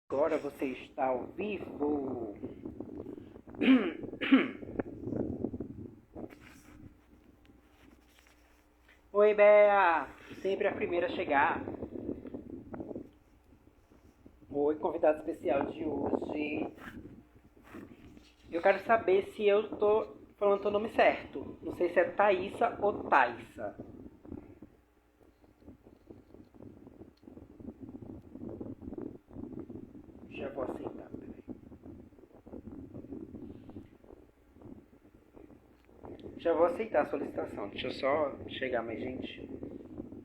Agora você está ao vivo. Oi, Bea! Sempre a primeira a chegar. Oi, convidado especial de hoje. Eu quero saber se eu estou falando o nome certo. Não sei se é Thaísa ou Thaisa. Já vou aceitar, peraí. Já vou aceitar a solicitação. Deixa eu só chegar mais gente.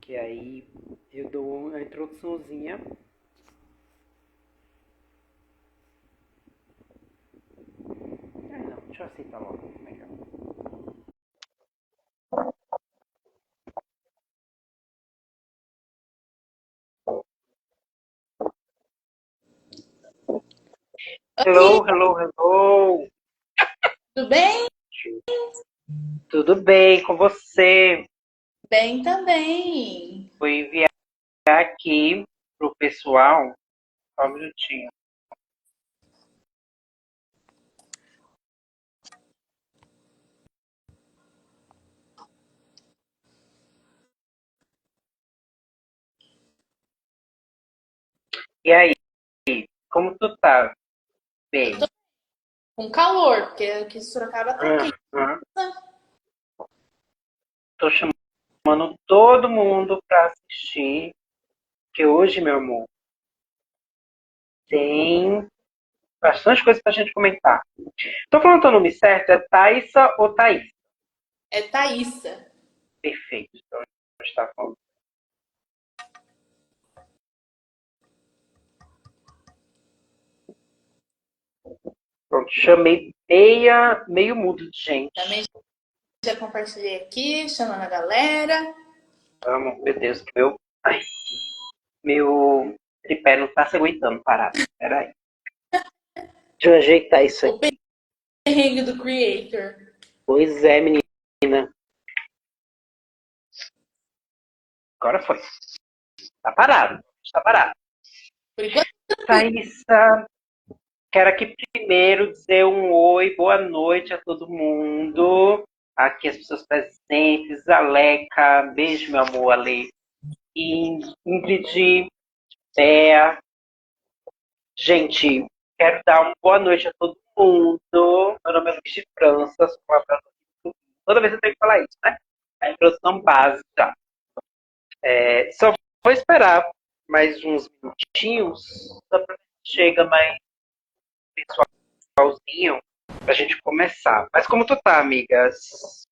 Que aí eu dou uma introduçãozinha. Não, deixa eu aceitar logo. Melhor. Oi, Hello, hello, hello! tudo bem? Tudo bem com você? Bem também. Vou enviar aqui pro pessoal. Só um minutinho. E aí, como tu tá? Eu Bem. tô com calor, porque aqui em Sorocaba tá quente. Aham. Tô chamando todo mundo pra assistir. Que hoje, meu amor, tem bastante coisa pra gente comentar. Tô falando teu nome certo? É Thaisa ou Thaís? É Thaísa. Perfeito. Então, a gente tá falando. Pronto, chamei meio mundo de Também gente. já compartilhei aqui, chamando a galera. Amo, meu Deus, que meu tripé não tá se aguentando parado. Peraí. Deixa eu ajeitar isso O aqui. perrengue do Creator. Pois é, menina. Agora foi. Tá parado. Está parado. Por enquanto, Thaísa, quero aqui primeiro dizer um oi, boa noite a todo mundo. Aqui as pessoas presentes. Aleca, beijo, meu amor, Ale. Ingrid, Bea. Gente, quero dar uma boa noite a todo mundo. Meu nome é Luiz de França, sou uma toda vez eu tenho que falar isso, né? A introdução básica. Só vou esperar mais uns minutinhos, só para chega mais pessoalzinho pra gente começar. Mas como tu tá, amigas?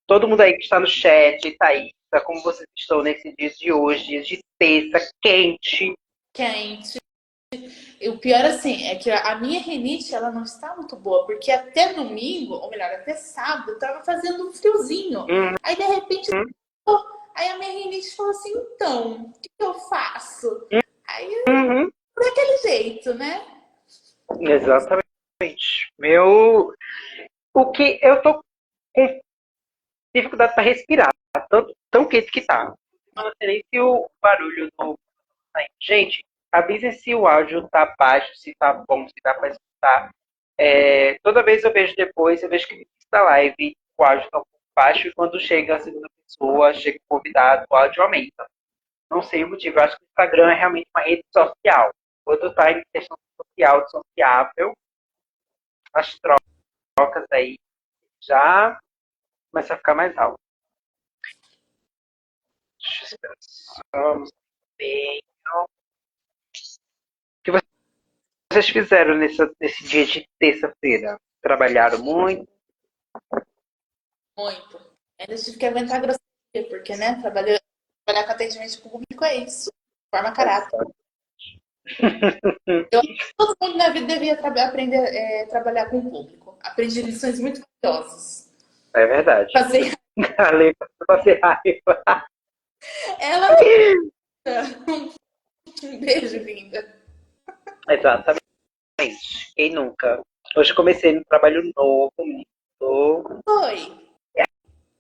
Todo mundo aí que está no chat, Thaís, como vocês estão nesse dia de hoje, dia de terça, quente. quente. E o pior, assim, é que a minha rinite, ela não está muito boa, porque até domingo, ou melhor, até sábado, tava fazendo um friozinho. Uhum, Aí, de repente, aí a minha rinite falou assim, então, o que eu faço? Aí, uhum, daquele jeito, né? exatamente. Meu, o que eu tô com dificuldade para respirar, tão quente que tá. Não sei nem se o barulho do. Gente, avisem se o áudio tá baixo, se tá bom, se dá para escutar. Toda vez eu vejo depois, eu vejo que da live o áudio tá um pouco baixo e quando chega a segunda pessoa, chega o convidado, o áudio aumenta. Não sei o motivo, eu acho que o Instagram é realmente uma rede social. Quando tá em questão social, sociável, as trocas aí já começam a ficar mais altas. Vamos bem. O que vocês fizeram nesse dia de terça-feira? Trabalharam muito? Muito. Ainda tive que aguentar a grosseria, porque, né, trabalhar com atendimento público é isso. Forma caráter. Eu acho que todo mundo na vida devia aprender a trabalhar com o público. Aprendi lições muito valiosas. É verdade. Fazer A lei vai ser raiva. ela não. Um beijo, linda. Exatamente. Quem nunca? Hoje comecei no trabalho novo, menino. Foi.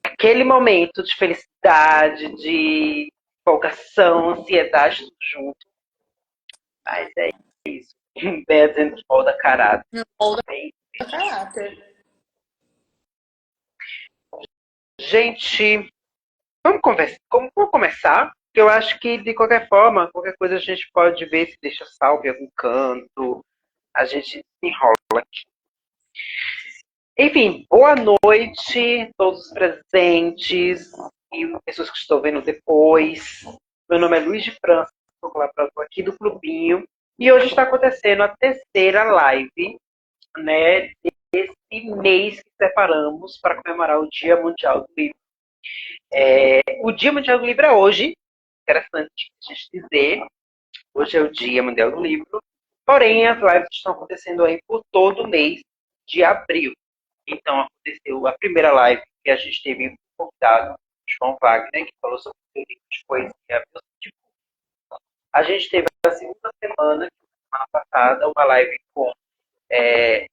Aquele momento de felicidade, de empolgação, ansiedade, tudo junto. Mas é isso. Bea dizendo que molda caráter. Não molda Bem, caráter. gente, vamos começar? Eu acho que, de qualquer forma, qualquer coisa a gente pode ver se deixa salvo em algum canto. A gente enrola. Enfim, boa noite a todos os presentes e pessoas que estão vendo depois. Meu nome é Luiz de França, sou colaborador aqui do Clubinho. E hoje está acontecendo a terceira live, né, desse mês que separamos para comemorar o Dia Mundial do Livro. O Dia Mundial do Livro é hoje, interessante a gente dizer. Hoje é o Dia Mundial do Livro. Porém, as lives estão acontecendo aí por todo o mês de abril. Então, aconteceu a primeira live que a gente teve um convidado, João Wagner, que falou sobre o livro de poesia. A gente teve a segunda semana passada, uma live com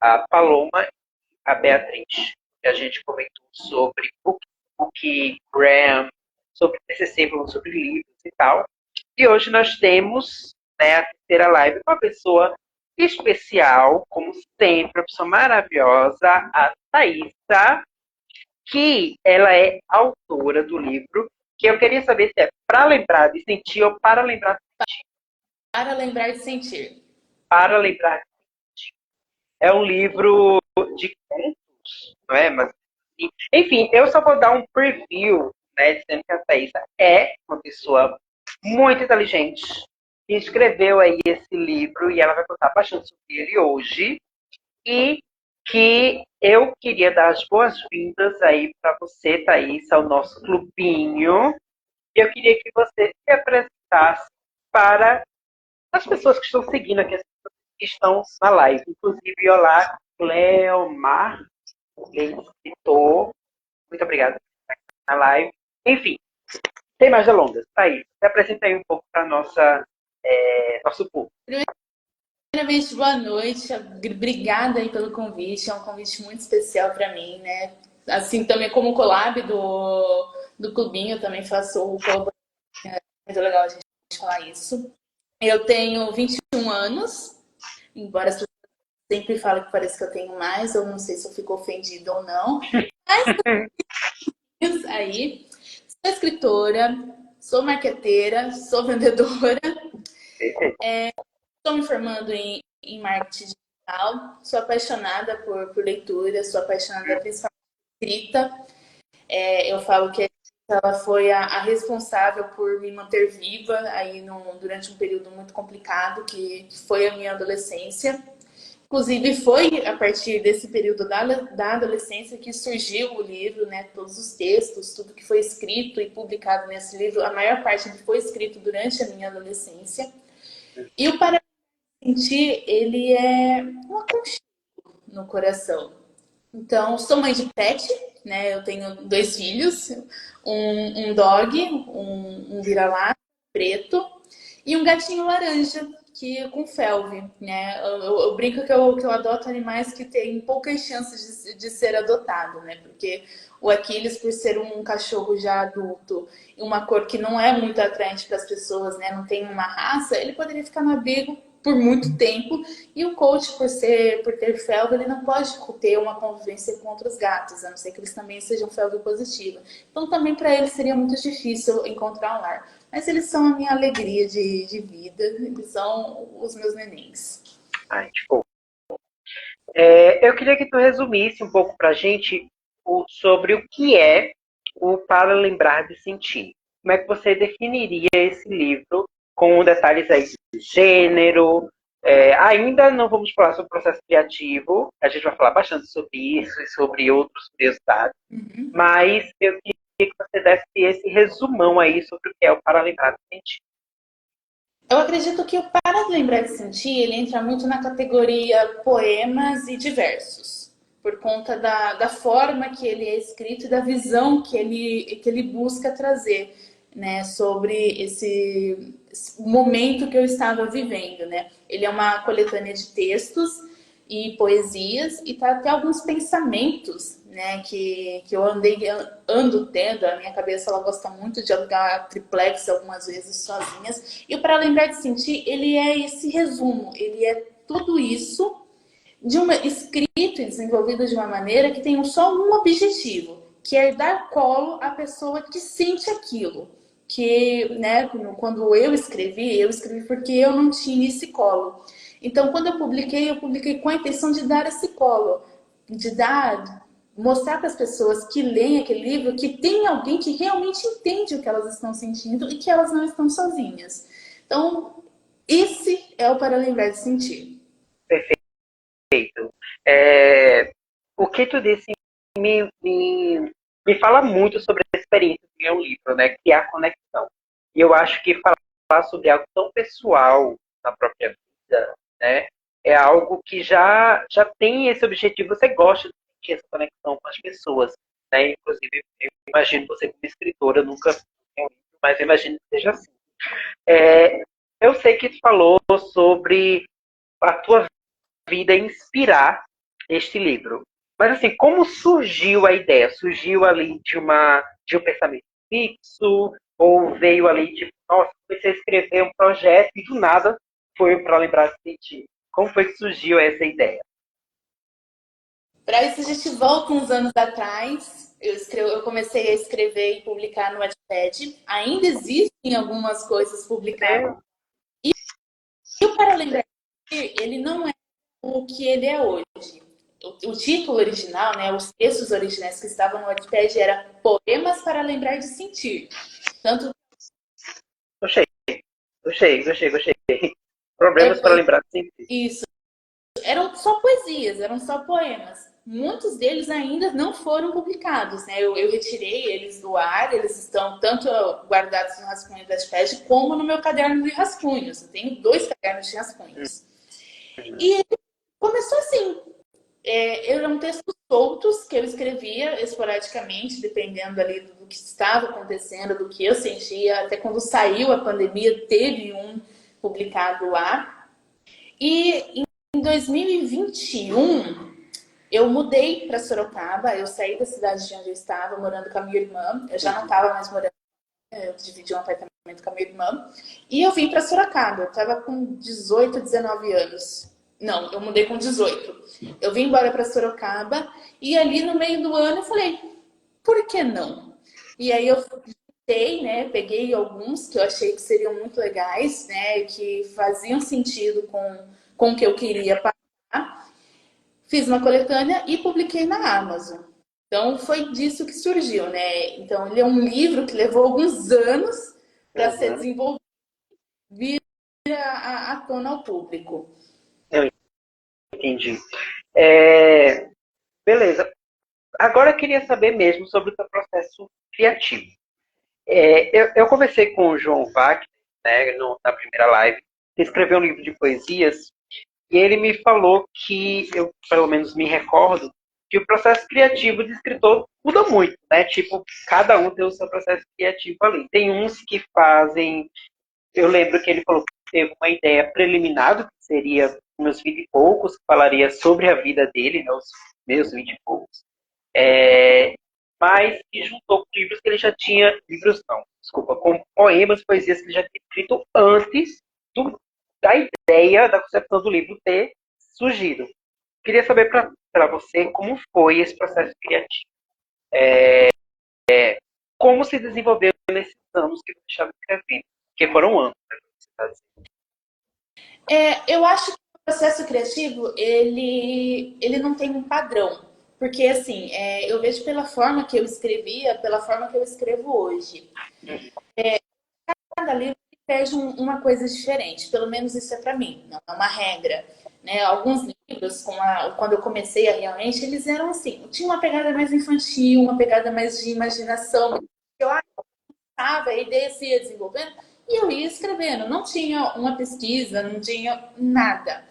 a Paloma e a Beatriz, que a gente comentou sobre o que Graham, sobre TCC, falando sobre livros e tal. E hoje nós temos, né, a terceira live com uma pessoa especial, como sempre, uma pessoa maravilhosa, a Thaísa, que ela é autora do livro, que eu queria saber se é para lembrar de sentir ou para lembrar de sentir. Para lembrar de sentir. Para lembrar de sentir. É um livro de contos, não é? Mas, enfim, eu só vou dar um preview, né, dizendo que a Thaísa é uma pessoa muito inteligente, que escreveu aí esse livro e ela vai contar bastante sobre ele hoje. E que eu queria dar as boas-vindas aí para você, Thaís, ao nosso clubinho. E eu queria que você se apresentasse para as pessoas que estão seguindo aqui, as pessoas que estão na live. Inclusive, olá, Cleomar, ele citou. Muito obrigada por estar aqui na live. Enfim, sem mais delongas. Thaís, se apresenta aí um pouco para nosso público. Primeiramente, boa noite. Obrigada aí pelo convite. É um convite muito especial para mim, né? Assim, também como collab do Clubinho, eu também faço o colaboração. É muito legal a gente falar isso. Eu tenho 21 anos, embora as pessoas sempre falem que parece que eu tenho mais, eu não sei se eu fico ofendida ou não. Mas aí, sou escritora, sou marqueteira, sou vendedora. Estou me formando em marketing digital, sou apaixonada por leitura, sou apaixonada principalmente por escrita. Eu falo que ela foi a responsável por me manter viva aí durante um período muito complicado, que foi a minha adolescência. Inclusive, foi a partir desse período da adolescência que surgiu o livro, né? Todos os textos, tudo que foi escrito e publicado nesse livro, a maior parte foi escrito durante a minha adolescência. E o sentir, ele é um aconchego no coração. Então, sou mãe de pet, né? Eu tenho 2 filhos, um dog, um vira-lata preto e um gatinho laranja que com felve, né? Eu brinco que eu adoto animais que têm poucas chances de ser adotado, né? Porque o Aquiles, por ser um cachorro já adulto e uma cor que não é muito atraente para as pessoas, né? Não tem uma raça, ele poderia ficar no abrigo por muito tempo, e o coach, por ter felve, ele não pode ter uma convivência com outros gatos, a não ser que eles também sejam felve positiva. Então também para eles seria muito difícil encontrar um lar. Mas eles são a minha alegria de vida, eles são os meus nenéns. Ai, tipo, eu queria que tu resumisse um pouco pra gente sobre o que é o Para Lembrar de Sentir. Como é que você definiria esse livro com detalhes aí de gênero? Ainda não vamos falar sobre o processo criativo, a gente vai falar bastante sobre isso e sobre outros curiosidades, mas eu queria que você desse esse resumão aí sobre o que é o Para Lembrar de Sentir. Eu acredito que o Para Lembrar de Sentir, ele entra muito na categoria poemas e diversos, por conta da forma que ele é escrito e da visão que ele busca trazer, né, sobre esse momento que eu estava vivendo, né? Ele é uma coletânea de textos e poesias e tá até alguns pensamentos, né, que eu ando tendo. A minha cabeça, ela gosta muito de alugar triplex algumas vezes sozinhas. E o Para Lembrar de Sentir, ele é esse resumo, ele é tudo isso de uma escrito e desenvolvido de uma maneira que tem só um objetivo, que é dar colo à pessoa que sente aquilo. Que, né, quando eu escrevi porque eu não tinha esse colo. Então, quando eu publiquei com a intenção de dar esse colo, mostrar para as pessoas que leem aquele livro que tem alguém que realmente entende o que elas estão sentindo e que elas não estão sozinhas. Então, esse é o Para Lembrar de Sentir. Perfeito. O que tu disse me fala muito sobre a experiência de ler um livro, né? Criar conexão. E eu acho que falar sobre algo tão pessoal na própria vida, né? É algo que já tem esse objetivo. Você gosta de sentir essa conexão com as pessoas, né? Inclusive, eu imagino você como escritora, eu nunca li um livro, mas eu imagino que seja assim. Eu sei que tu falou sobre a tua vida inspirar este livro. Mas assim, como surgiu a ideia? Surgiu ali de um pensamento fixo? Ou veio ali, tipo, nossa, comecei a escrever um projeto e do nada foi para lembrar de ti? Como foi que surgiu essa ideia? Para isso, a gente volta uns anos atrás. Eu comecei a escrever e publicar no Wattpad. Ainda existem algumas coisas publicadas. E o Para Lembrar de Sentir, ele não é o que ele é hoje. O título original, né, os textos originais que estavam no Wattpad era Poemas para Lembrar de Sentir. Tanto Gostei. Problemas para lembrar de sentir. isso, eram só poesias, eram só poemas. Muitos deles ainda não foram publicados, né? Eu retirei eles do ar, eles estão tanto guardados no rascunho da Wattpad como no meu caderno de rascunhos. Eu tenho 2 cadernos de rascunhos. E começou assim. Eram textos soltos que eu escrevia esporadicamente, dependendo ali do que estava acontecendo, do que eu sentia. Até quando saiu a pandemia, teve um publicado lá. E em 2021, eu mudei para Sorocaba. Eu saí da cidade de onde eu estava, morando com a minha irmã. Eu já não estava mais morando, eu dividi um apartamento com a minha irmã. E eu vim para Sorocaba. Eu estava com 18, 19 anos. Não, eu mudei com 18. Eu vim embora para Sorocaba e ali no meio do ano eu falei, por que não? E aí eu juntei, né, peguei alguns que eu achei que seriam muito legais, né, que faziam sentido com o que eu queria passar. Fiz uma coletânea e publiquei na Amazon. Então foi disso que surgiu, né? Então ele é um livro que levou alguns anos para ser desenvolvido, vir à tona ao público. Eu entendi. Beleza. Agora eu queria saber mesmo sobre o teu processo criativo. Eu conversei com o João Vac, né, na primeira live, que escreveu um livro de poesias, e ele me falou que, eu pelo menos me recordo, que o processo criativo de escritor muda muito, né? Tipo, cada um tem o seu processo criativo ali. Tem uns que fazem... Eu lembro que ele falou que teve uma ideia preliminar do que seria meus 20 e poucos, que falaria sobre a vida dele, né, os meus 20 e poucos. Mas que juntou com livros que ele já tinha, livros não, desculpa, com poemas, poesias que ele já tinha escrito antes da ideia, da concepção do livro ter surgido. Queria saber para você como foi esse processo criativo. Como se desenvolveu nesses anos que você estava escrevendo, porque foram anos. Eu acho que o processo criativo, ele não tem um padrão. Porque, assim, eu vejo pela forma que eu escrevia, pela forma que eu escrevo hoje. Cada livro pede uma coisa diferente. Pelo menos isso é para mim, não é uma regra. Né? Alguns livros, quando eu comecei realmente, eles eram assim, tinha uma pegada mais infantil, uma pegada mais de imaginação. Eu achava, a ideia se ia desenvolvendo e eu ia escrevendo. Não tinha uma pesquisa, não tinha nada.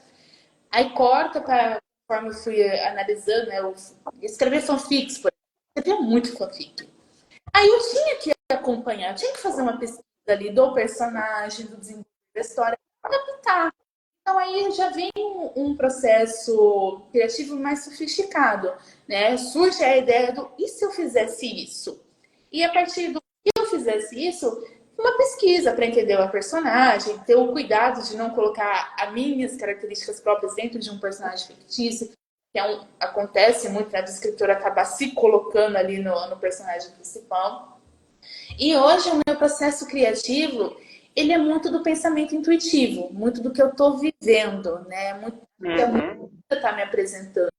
Aí corta para conforme eu fui analisando, né? Eu escrever fanfics, por exemplo. Eu escrevia muito fanfic. Aí eu tinha que acompanhar, eu tinha que fazer uma pesquisa ali do personagem, do desenvolvimento da história, adaptar. Então aí já vem um processo criativo mais sofisticado, né? Surge a ideia do e se eu fizesse isso? E a partir do que eu fizesse isso, uma pesquisa para entender a personagem, ter o cuidado de não colocar as minhas características próprias dentro de um personagem fictício, que acontece muito, né, do escritor acabar se colocando ali no personagem principal. E hoje o meu processo criativo, ele é muito do pensamento intuitivo, muito do que eu estou vivendo, né? Muito do que a música está me apresentando.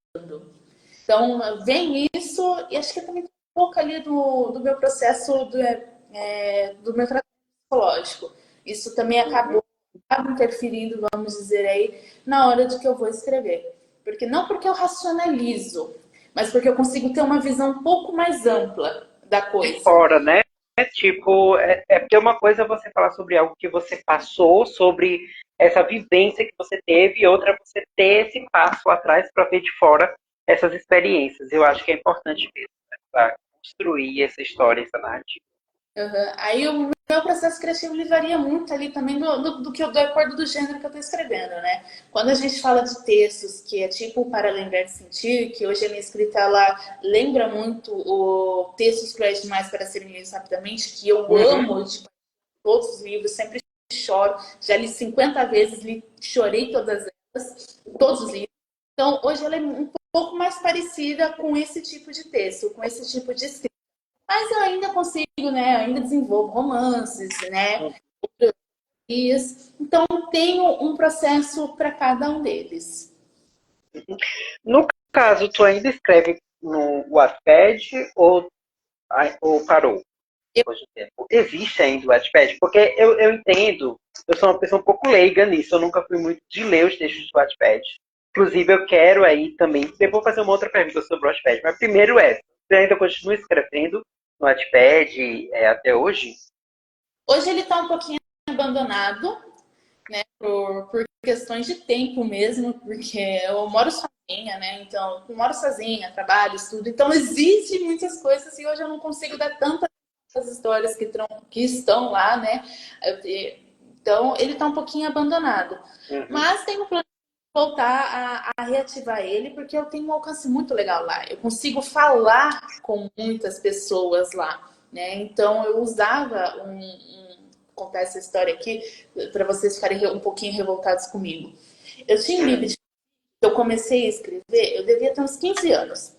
Então, vem isso, e acho que também um pouco ali do meu processo do meu tratamento psicológico. Isso também acaba interferindo, vamos dizer aí, na hora de que eu vou escrever. Não porque eu racionalizo, mas porque eu consigo ter uma visão um pouco mais ampla da coisa. Fora, né? Tipo, porque uma coisa é você falar sobre algo que você passou, sobre essa vivência que você teve, e outra é você ter esse passo atrás para ver de fora essas experiências. Eu acho que é importante mesmo, né, para construir essa história, essa narrativa. Aí o meu processo criativo ele varia muito ali também do acordo do gênero que eu estou escrevendo, né? Quando a gente fala de textos que é tipo Para Lembrar de Sentir, que hoje a minha escrita ela lembra muito o Textos Cruéis Demais para Serem Lidos Rapidamente, que eu amo de todos os livros, sempre choro, já li 50 vezes, chorei todas elas, todos os livros. Então hoje ela é um pouco mais parecida com esse tipo de texto, com esse tipo de escrita. Mas eu ainda consigo, né? Ainda desenvolvo romances, né? Então, tenho um processo para cada um deles. No caso, tu ainda escreve no Wattpad ou parou? Hoje em tempo. Existe ainda o Wattpad? Porque eu entendo, eu sou uma pessoa um pouco leiga nisso, eu nunca fui muito de ler os textos do Wattpad. Inclusive, eu quero aí também, depois fazer uma outra pergunta sobre o Wattpad, mas primeiro você ainda continua escrevendo no Wattpad até hoje? Hoje ele está um pouquinho abandonado, né? Por questões de tempo mesmo, porque eu moro sozinha, né? Então, eu moro sozinha, trabalho, estudo, então existe muitas coisas e hoje eu não consigo dar tantas histórias que estão lá, né? Então, ele está um pouquinho abandonado. Mas tenho plano de voltar a reativar ele, porque eu tenho um alcance muito legal lá. Eu consigo falar com muitas pessoas lá, né? Então, eu usava contar essa história aqui para vocês ficarem um pouquinho revoltados comigo. Eu tinha um livro que eu comecei a escrever, eu devia ter uns 15 anos.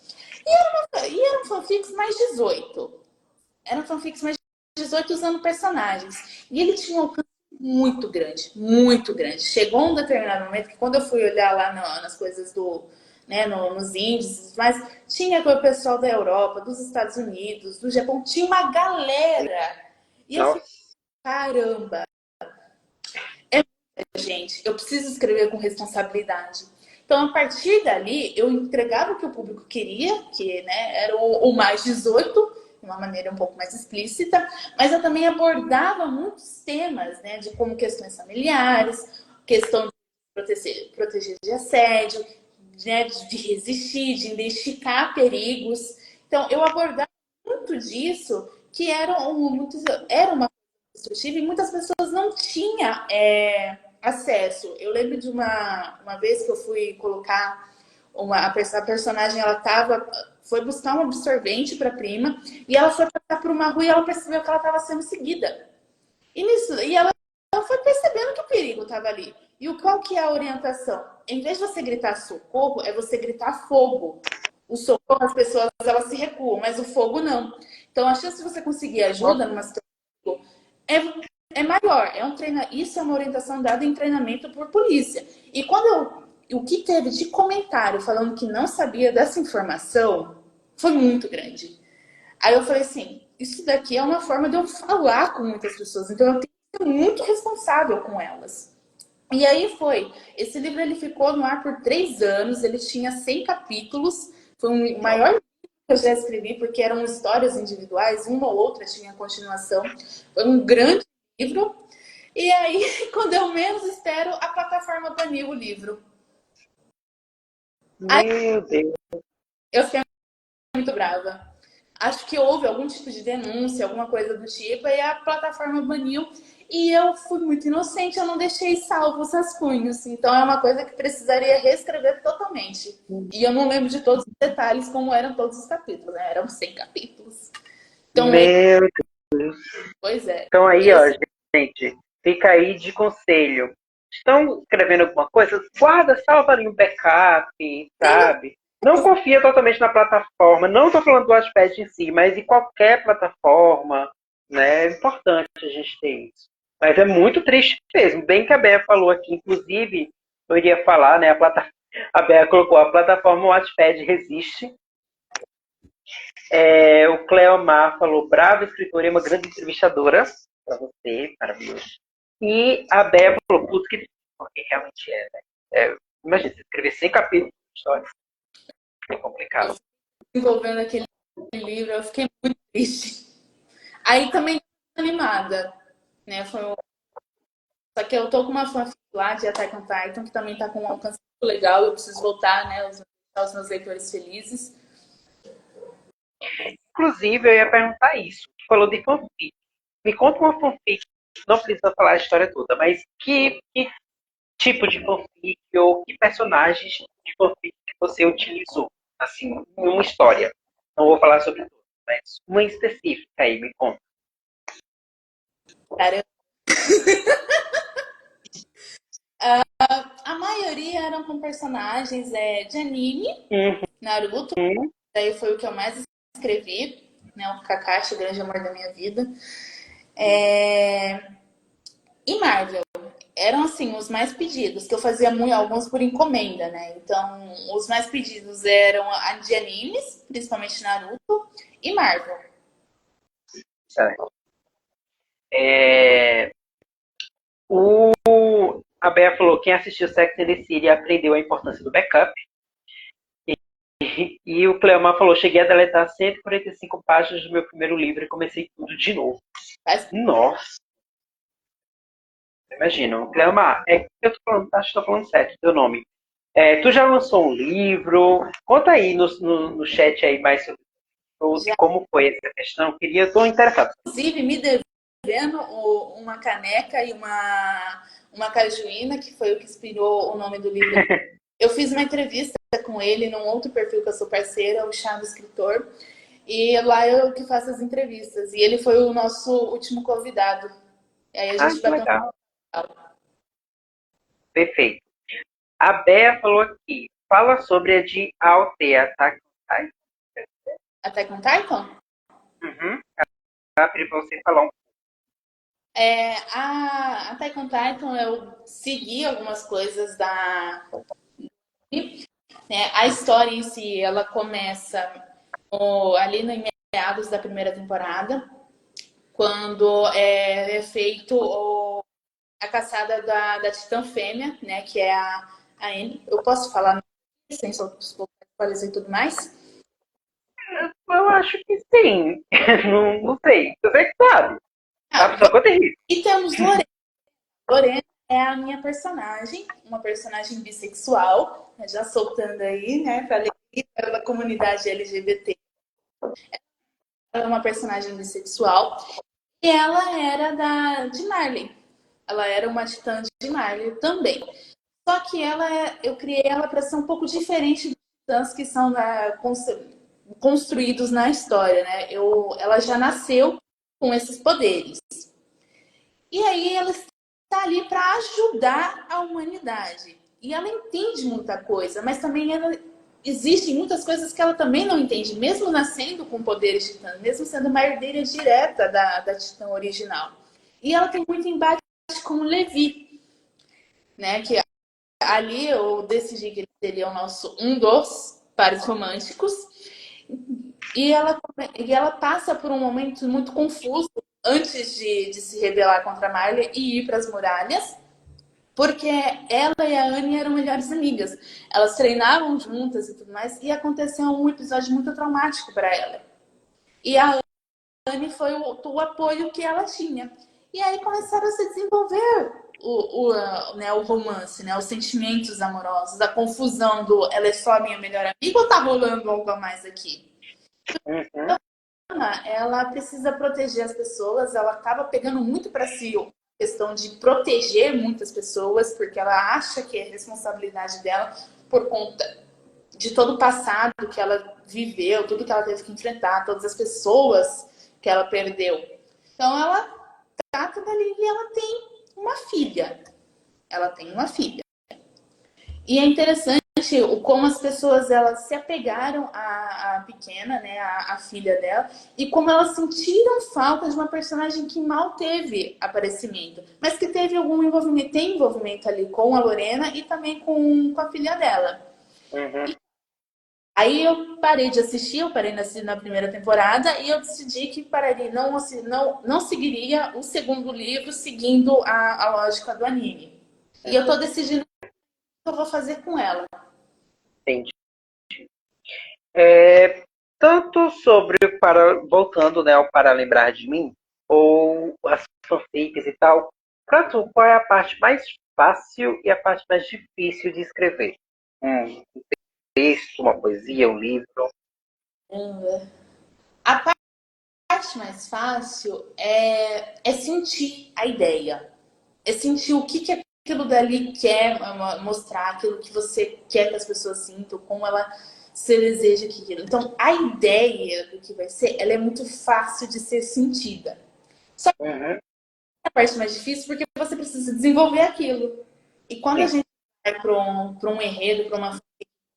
E eram fanfics mais 18. Eram fanfics mais 18 usando personagens. E ele tinha um alcance muito grande, muito grande. Chegou um determinado momento que quando eu fui olhar lá nas coisas nos índices, mas tinha o pessoal da Europa, dos Estados Unidos, do Japão, tinha uma galera. E eu falei, caramba, gente, eu preciso escrever com responsabilidade. Então, a partir dali, eu entregava o que o público queria, que né, era o mais 18, de uma maneira um pouco mais explícita, mas eu também abordava muitos temas, né, de como questões familiares, questão de proteger de assédio, né, de resistir, de identificar perigos. Então, eu abordava muito disso, que era uma destrutiva e muitas pessoas não tinham acesso. Eu lembro de uma vez que eu fui colocar a personagem, foi buscar um absorvente para a prima e ela foi passar por uma rua e ela percebeu que ela estava sendo seguida. E ela foi percebendo que o perigo estava ali. E qual que é a orientação? Em vez de você gritar socorro, é você gritar fogo. O socorro, as pessoas elas se recuam, mas o fogo não. Então, a chance de você conseguir ajuda numa situação é maior. Isso é uma orientação dada em treinamento por polícia. E o que teve de comentário falando que não sabia dessa informação foi muito grande. Aí eu falei assim, isso daqui é uma forma de eu falar com muitas pessoas, então eu tenho que ser muito responsável com elas. E aí foi. Esse livro ele ficou no ar por 3 anos, ele tinha 100 capítulos, foi o maior livro que eu já escrevi, porque eram histórias individuais, uma ou outra tinha continuação. Foi um grande livro. E aí, quando eu menos espero, a plataforma baniu o livro. Aí, Meu Deus. eu fiquei muito brava. Acho que houve algum tipo de denúncia, alguma coisa do tipo, e a plataforma baniu. E eu fui muito inocente, eu não deixei salvo os rascunhos. Então é uma coisa que precisaria reescrever totalmente. E eu não lembro de todos os detalhes, como eram todos os capítulos, né? Eram 100 capítulos. Então, Meu Deus. Pois é. Então aí, ó, gente, fica aí de conselho. Estão escrevendo alguma coisa? Guarda, salva ali um backup, sabe? Não confia totalmente na plataforma. Não estou falando do Wattpad em si, mas em qualquer plataforma, né? É importante a gente ter isso. Mas é muito triste mesmo. Bem que a Bea falou aqui, inclusive, eu iria falar, né? A Bea colocou a plataforma Wattpad resiste. O Cleomar falou, brava escritora e uma grande entrevistadora. Para você, maravilhoso. E a Bea falou, putz, que porque realmente é, né? Imagina, você escrever 100 capítulos de história. É complicado. Desenvolvendo aquele livro, eu fiquei muito triste. Aí também animada, né? Só que eu tô com uma fanfic lá de Attack on Titan, que também tá com um alcance muito legal. Eu preciso voltar, né? Os meus leitores felizes. Inclusive, eu ia perguntar isso. Falou de fanfic. Me conta uma fanfic. Não precisa falar a história toda, mas que tipo de fanfic ou que personagens de fanfic que você utilizou? Assim, em uma história. Não vou falar sobre tudo, mas uma específica aí, me conta. Cara, a maioria eram com personagens de anime, Naruto, daí foi o que eu mais escrevi, né? O Kakashi, o grande amor da minha vida. E Marvel. Eram, assim, os mais pedidos, que eu fazia muito, alguns por encomenda, né? Então, os mais pedidos eram a de animes, principalmente Naruto, e Marvel. Certo. A Bea falou, quem assistiu Sex and the City aprendeu a importância do backup. E o Cleomar falou, cheguei a deletar 145 páginas do meu primeiro livro e comecei tudo de novo. Nossa! Imagina, Cleomar, eu tô falando, acho que tô falando certo, teu nome. Tu já lançou um livro? Conta aí no chat aí mais sobre como foi essa questão. Tô interessado. Inclusive, me devendo uma caneca e uma cajuína, que foi o que inspirou o nome do livro. Eu fiz uma entrevista com ele num outro perfil que eu sou parceira, o Chá do Escritor. E lá eu que faço as entrevistas. E ele foi o nosso último convidado. E aí a gente Que bateu legal. um... Perfeito. A Bea falou aqui, fala sobre a de AOT, Attack on Titan. Attack on Titan? Uhum. Para você falar um A Attack on Titan, eu segui algumas coisas da... Né? A história em si, ela começa ali no meados da primeira temporada, quando é feito a caçada da Titã Fêmea, né? Que é a Anne. Eu posso falar sem spoilers e tudo mais? Eu acho que sim. Não sei. Você que sabe. A pessoa conta isso. E temos Lorena. Lorena é a minha personagem, uma personagem bissexual, já soltando aí, né, para a comunidade LGBT. Ela é uma personagem bissexual e ela era de Marley. Ela era uma titã de Marley também. Só que eu criei ela para ser um pouco diferente dos titãs que são construídos na história, né? Ela já nasceu com esses poderes. E aí ela está ali para ajudar a humanidade. E ela entende muita coisa, mas também existem muitas coisas que ela também não entende, mesmo nascendo com poderes titãs, mesmo sendo uma herdeira direta da titã original. E ela tem muito embate com o Levi, né? Que ali eu decidi que ele seria um dos pares românticos. E ela passa por um momento muito confuso antes de se rebelar contra a Marley e ir para as muralhas, porque ela e a Anne eram melhores amigas. Elas treinavam juntas e tudo mais, e aconteceu um episódio muito traumático para ela. E a Anne foi o apoio que ela tinha. E aí começaram a se desenvolver o romance, né? Os sentimentos amorosos, a confusão do ela é só minha melhor amiga ou tá rolando algo a mais aqui? Uhum. Ela precisa proteger as pessoas, ela acaba pegando muito para si a questão de proteger muitas pessoas, porque ela acha que é responsabilidade dela por conta de todo o passado que ela viveu, tudo que ela teve que enfrentar, todas as pessoas que ela perdeu. Então ela tá tudo ali e ela tem uma filha. Ela tem uma filha. E é interessante o como as pessoas elas se apegaram à pequena, né, à filha dela, e como elas sentiram falta de uma personagem que mal teve aparecimento, mas que teve algum envolvimento, tem envolvimento ali com a Lorena e também com a filha dela. Uhum. Aí eu parei de assistir, eu parei na primeira temporada e eu decidi que pararia, não seguiria o segundo livro seguindo a lógica do anime. E eu tô decidindo o que eu vou fazer com ela. Entendi. Tanto sobre voltando, né, ao Para Lembrar de Mim, ou as fanfics e tal, pra tu, qual é a parte mais fácil e a parte mais difícil de escrever? Um texto, uma poesia, um livro? A parte mais fácil é sentir a ideia. É sentir o que aquilo dali quer mostrar, aquilo que você quer que as pessoas sintam, como ela se deseja que aquilo. Então, a ideia do que vai ser, ela é muito fácil de ser sentida. Só que Uhum. a parte mais difícil porque você precisa desenvolver aquilo. E quando a Sim. gente vai para um enredo, para uma,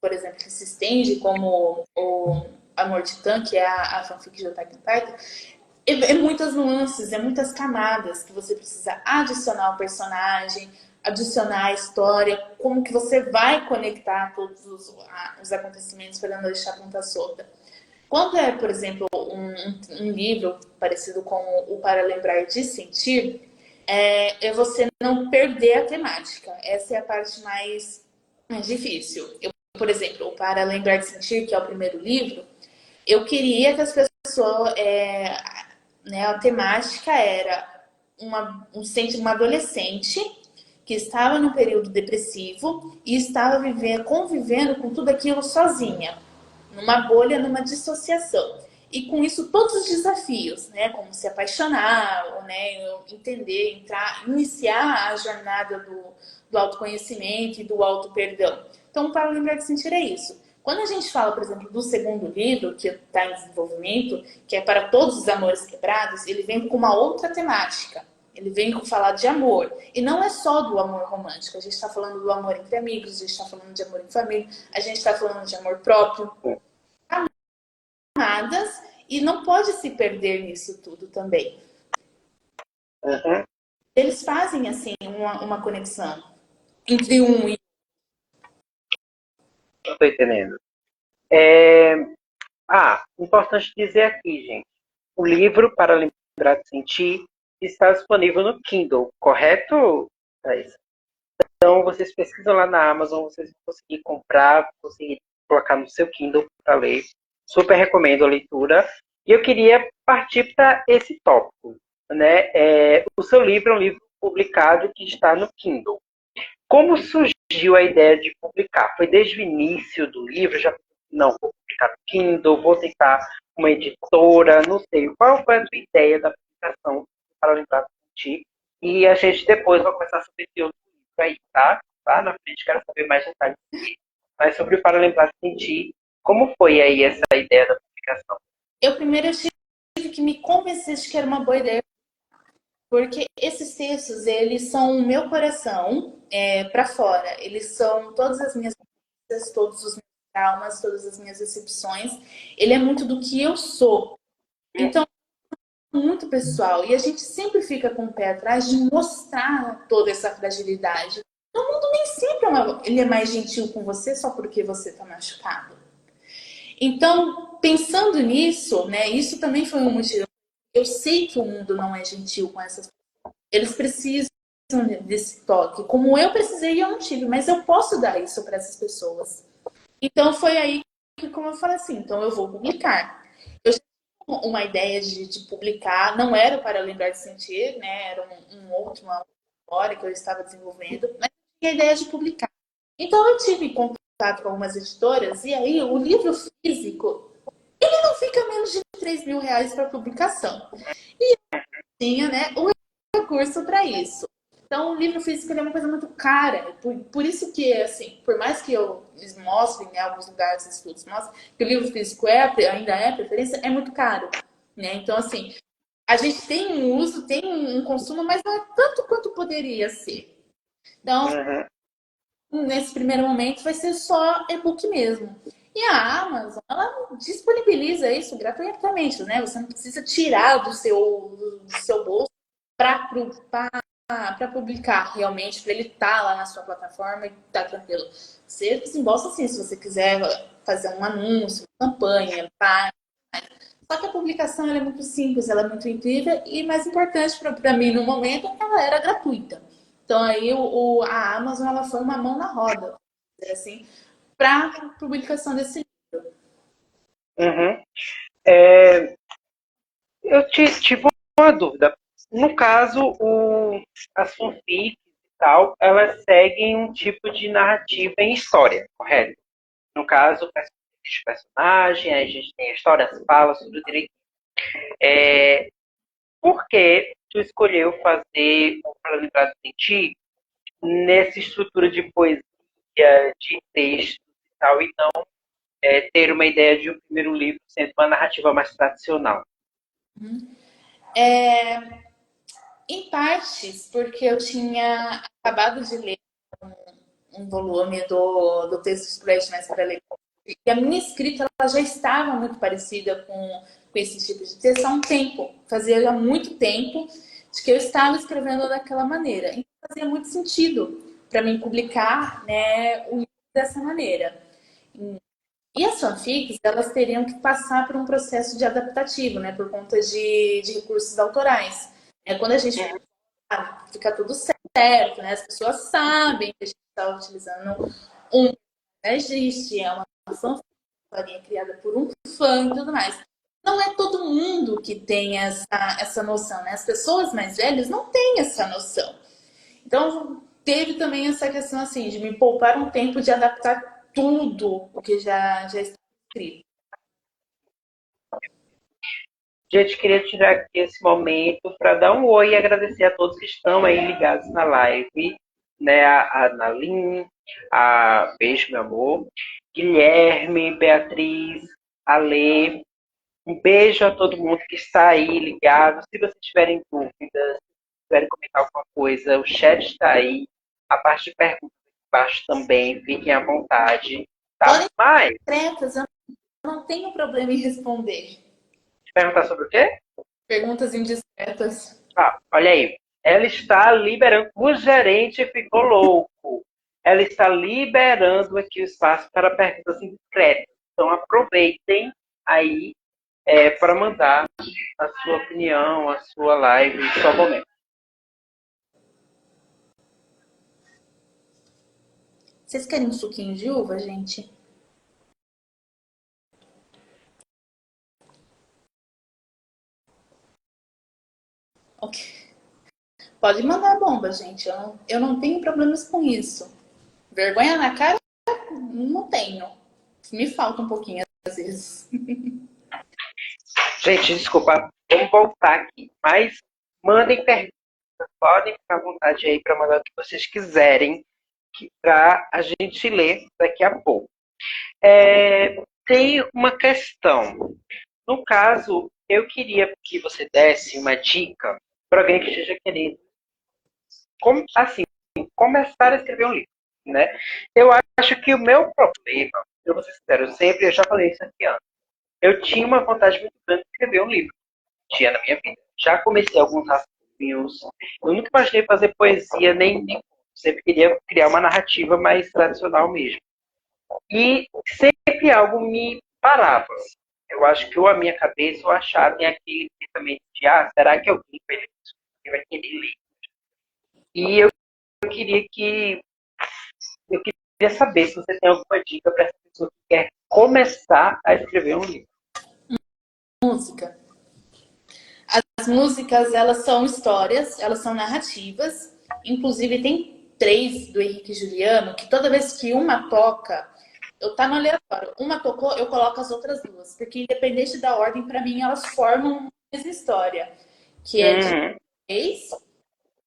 por exemplo, que se estende como o Amor Titã, que é a fanfic de Attack on Titan, é muitas nuances, é muitas camadas que você precisa adicionar ao personagem, adicionar a história, como que você vai conectar todos os acontecimentos para não deixar a ponta solta. Quando é, por exemplo, um livro parecido com o Para Lembrar de Sentir, é você não perder a temática. Essa é a parte mais difícil. Eu, por exemplo, o Para Lembrar de Sentir, que é o primeiro livro, eu queria que as pessoas, né, a temática era uma adolescente que estava num período depressivo e estava convivendo com tudo aquilo sozinha, numa bolha, numa dissociação. E com isso todos os desafios, né, como se apaixonar, né, entender, entrar, iniciar a jornada do autoconhecimento e do auto-perdão. Então, para lembrar de sentir é isso. Quando a gente fala, por exemplo, do segundo livro, que está em desenvolvimento, que é Para Todos os Amores Quebrados, ele vem com uma outra temática. Ele vem com falar de amor. E não é só do amor romântico. A gente está falando do amor entre amigos, a gente está falando de amor em família, a gente está falando de amor próprio. Amadas, e não pode se perder nisso tudo também. Uhum. Eles fazem, assim, uma conexão entre um e Não tô entendendo. Importante dizer aqui, gente. O livro Para Lembrar de Sentir está disponível no Kindle, correto, Thaís? Então, vocês pesquisam lá na Amazon, vocês vão conseguir comprar, conseguir colocar no seu Kindle para ler. Super recomendo a leitura. E eu queria partir para esse tópico. Né? O seu livro é um livro publicado que está no Kindle. Como surgiu a ideia de publicar? Foi desde o início do livro? Já não, vou publicar no Kindle, vou tentar uma editora, não sei. Qual foi a sua ideia da publicação Para Lembrar de Ti? E a gente depois vai começar sobre esse outro livro aí, tá? Lá na frente quero saber mais detalhes. Mas sobre o Para Lembrar de Ti, como foi aí essa ideia da publicação? eu primeiro tive que me convencer de que era uma boa ideia, porque esses textos, eles são o meu coração para fora. Eles são todas as minhas coisas, todos os meus traumas, todas as minhas decepções. Ele é muito do que eu sou. Então, muito pessoal. E a gente sempre fica com o pé atrás de mostrar toda essa fragilidade. O mundo nem sempre ele é mais gentil com você só porque você está machucado. Então, pensando nisso, né, isso também foi um motivo. Eu sei que o mundo não é gentil com essas pessoas. Eles precisam desse toque. Como eu precisei e eu não tive, mas eu posso dar isso para essas pessoas. Então, foi aí que, como eu falei assim, então eu vou publicar. Eu tinha uma ideia de publicar, não era para lembrar de sentir, né, era uma história que eu estava desenvolvendo, mas eu tinha a ideia de publicar. Então, eu tive contato com algumas editoras, e aí o livro físico não fica menos de R$ 3.000 para publicação. E eu tinha, né, o recurso para isso. Então, o livro físico é uma coisa muito cara. Por isso que, assim, por mais que eu mostre em alguns lugares, estudos mostrem que o livro físico ainda é a preferência, é muito caro. Né? Então, assim, a gente tem um uso, tem um consumo, mas não é tanto quanto poderia ser. Então, nesse primeiro momento, vai ser só e-book mesmo. E a Amazon, ela disponibiliza isso gratuitamente, né? Você não precisa tirar do seu bolso para publicar realmente, para ele estar lá na sua plataforma e estar tranquilo. Você desembolsa sim, se você quiser fazer um anúncio, uma campanha, tá? Só que a publicação ela é muito simples, ela é muito intuitiva e, mais importante para mim no momento, ela era gratuita. Então aí a Amazon ela foi uma mão na roda, vamos dizer assim, para a publicação desse livro. Uhum. Eu tive uma dúvida. No caso, as fanfics e tal, elas seguem um tipo de narrativa em história, correto? No caso, existe personagem, a gente tem a história, as falas, tudo direito. Por que tu escolheu fazer o Para Lembrar de Ti nessa estrutura de poesia, de textos e tal, e não ter uma ideia de um primeiro livro sendo uma narrativa mais tradicional? Em partes, porque eu tinha acabado de ler um volume do Textos Profissionais para Ler. E a minha escrita ela já estava muito parecida com esse tipo de texto há um tempo. Fazia já muito tempo de que eu estava escrevendo daquela maneira. Então fazia muito sentido para mim publicar, né, o livro dessa maneira. E as fanfics, elas teriam que passar por um processo de adaptativo, né, por conta de recursos autorais. Quando a gente fica tudo certo, né? As pessoas sabem que a gente está utilizando um existe, é uma fanfic criada por um fã e tudo mais. Não é todo mundo que tem essa noção, né? As pessoas mais velhas não têm essa noção. Então, teve também essa questão assim, de me poupar um tempo de adaptar tudo o que já está escrito. Gente, queria tirar aqui esse momento para dar um oi e agradecer a todos que estão aí ligados na live, né? A Naline, a Beijo, meu amor, Guilherme, Beatriz, Ale. Um beijo a todo mundo que está aí ligado. Se vocês tiverem dúvidas, quiserem comentar alguma coisa, o chat está aí. A parte de perguntas embaixo também, fiquem à vontade. Tá? Podem Mas, ser secretas, eu não tenho problema em responder. perguntar sobre o quê? Perguntas indiscretas. Ah, olha aí. Ela está liberando. O gerente ficou louco. Ela está liberando aqui o espaço para perguntas indiscretas. Então aproveitem aí para mandar a sua opinião, a sua live, o seu momento. Vocês querem um suquinho de uva, gente? Ok. Pode mandar bomba, gente. Eu não tenho problemas com isso. Vergonha na cara? Não tenho. Me falta um pouquinho às vezes. Gente, desculpa, vamos voltar aqui. Mas mandem perguntas, podem ficar à vontade aí para mandar o que vocês quiserem, para a gente ler daqui a pouco. Tem uma questão. No caso, eu queria que você desse uma dica para alguém que esteja querendo, assim, começar a escrever um livro, né? Eu acho que o meu problema, eu vou ser sincero, eu já falei isso aqui antes, eu tinha uma vontade muito grande de escrever um livro, tinha na minha vida. Já comecei alguns rascunhos, eu nunca imaginei fazer poesia, nem sempre queria criar uma narrativa mais tradicional mesmo. E sempre algo me parava. Eu acho que ou a minha cabeça ou a chave é aquele pensamento de, será que alguém vai querer ler? E eu queria que eu queria saber se você tem alguma dica para essa pessoa que quer começar a escrever um livro. Música. As músicas, elas são histórias, elas são narrativas. Inclusive, tem 3 do Henrique e Juliano, que toda vez que uma toca, eu tá no aleatório. Uma tocou, eu coloco as outras 2. Porque independente da ordem, para mim, elas formam a mesma história. Que é de Reis,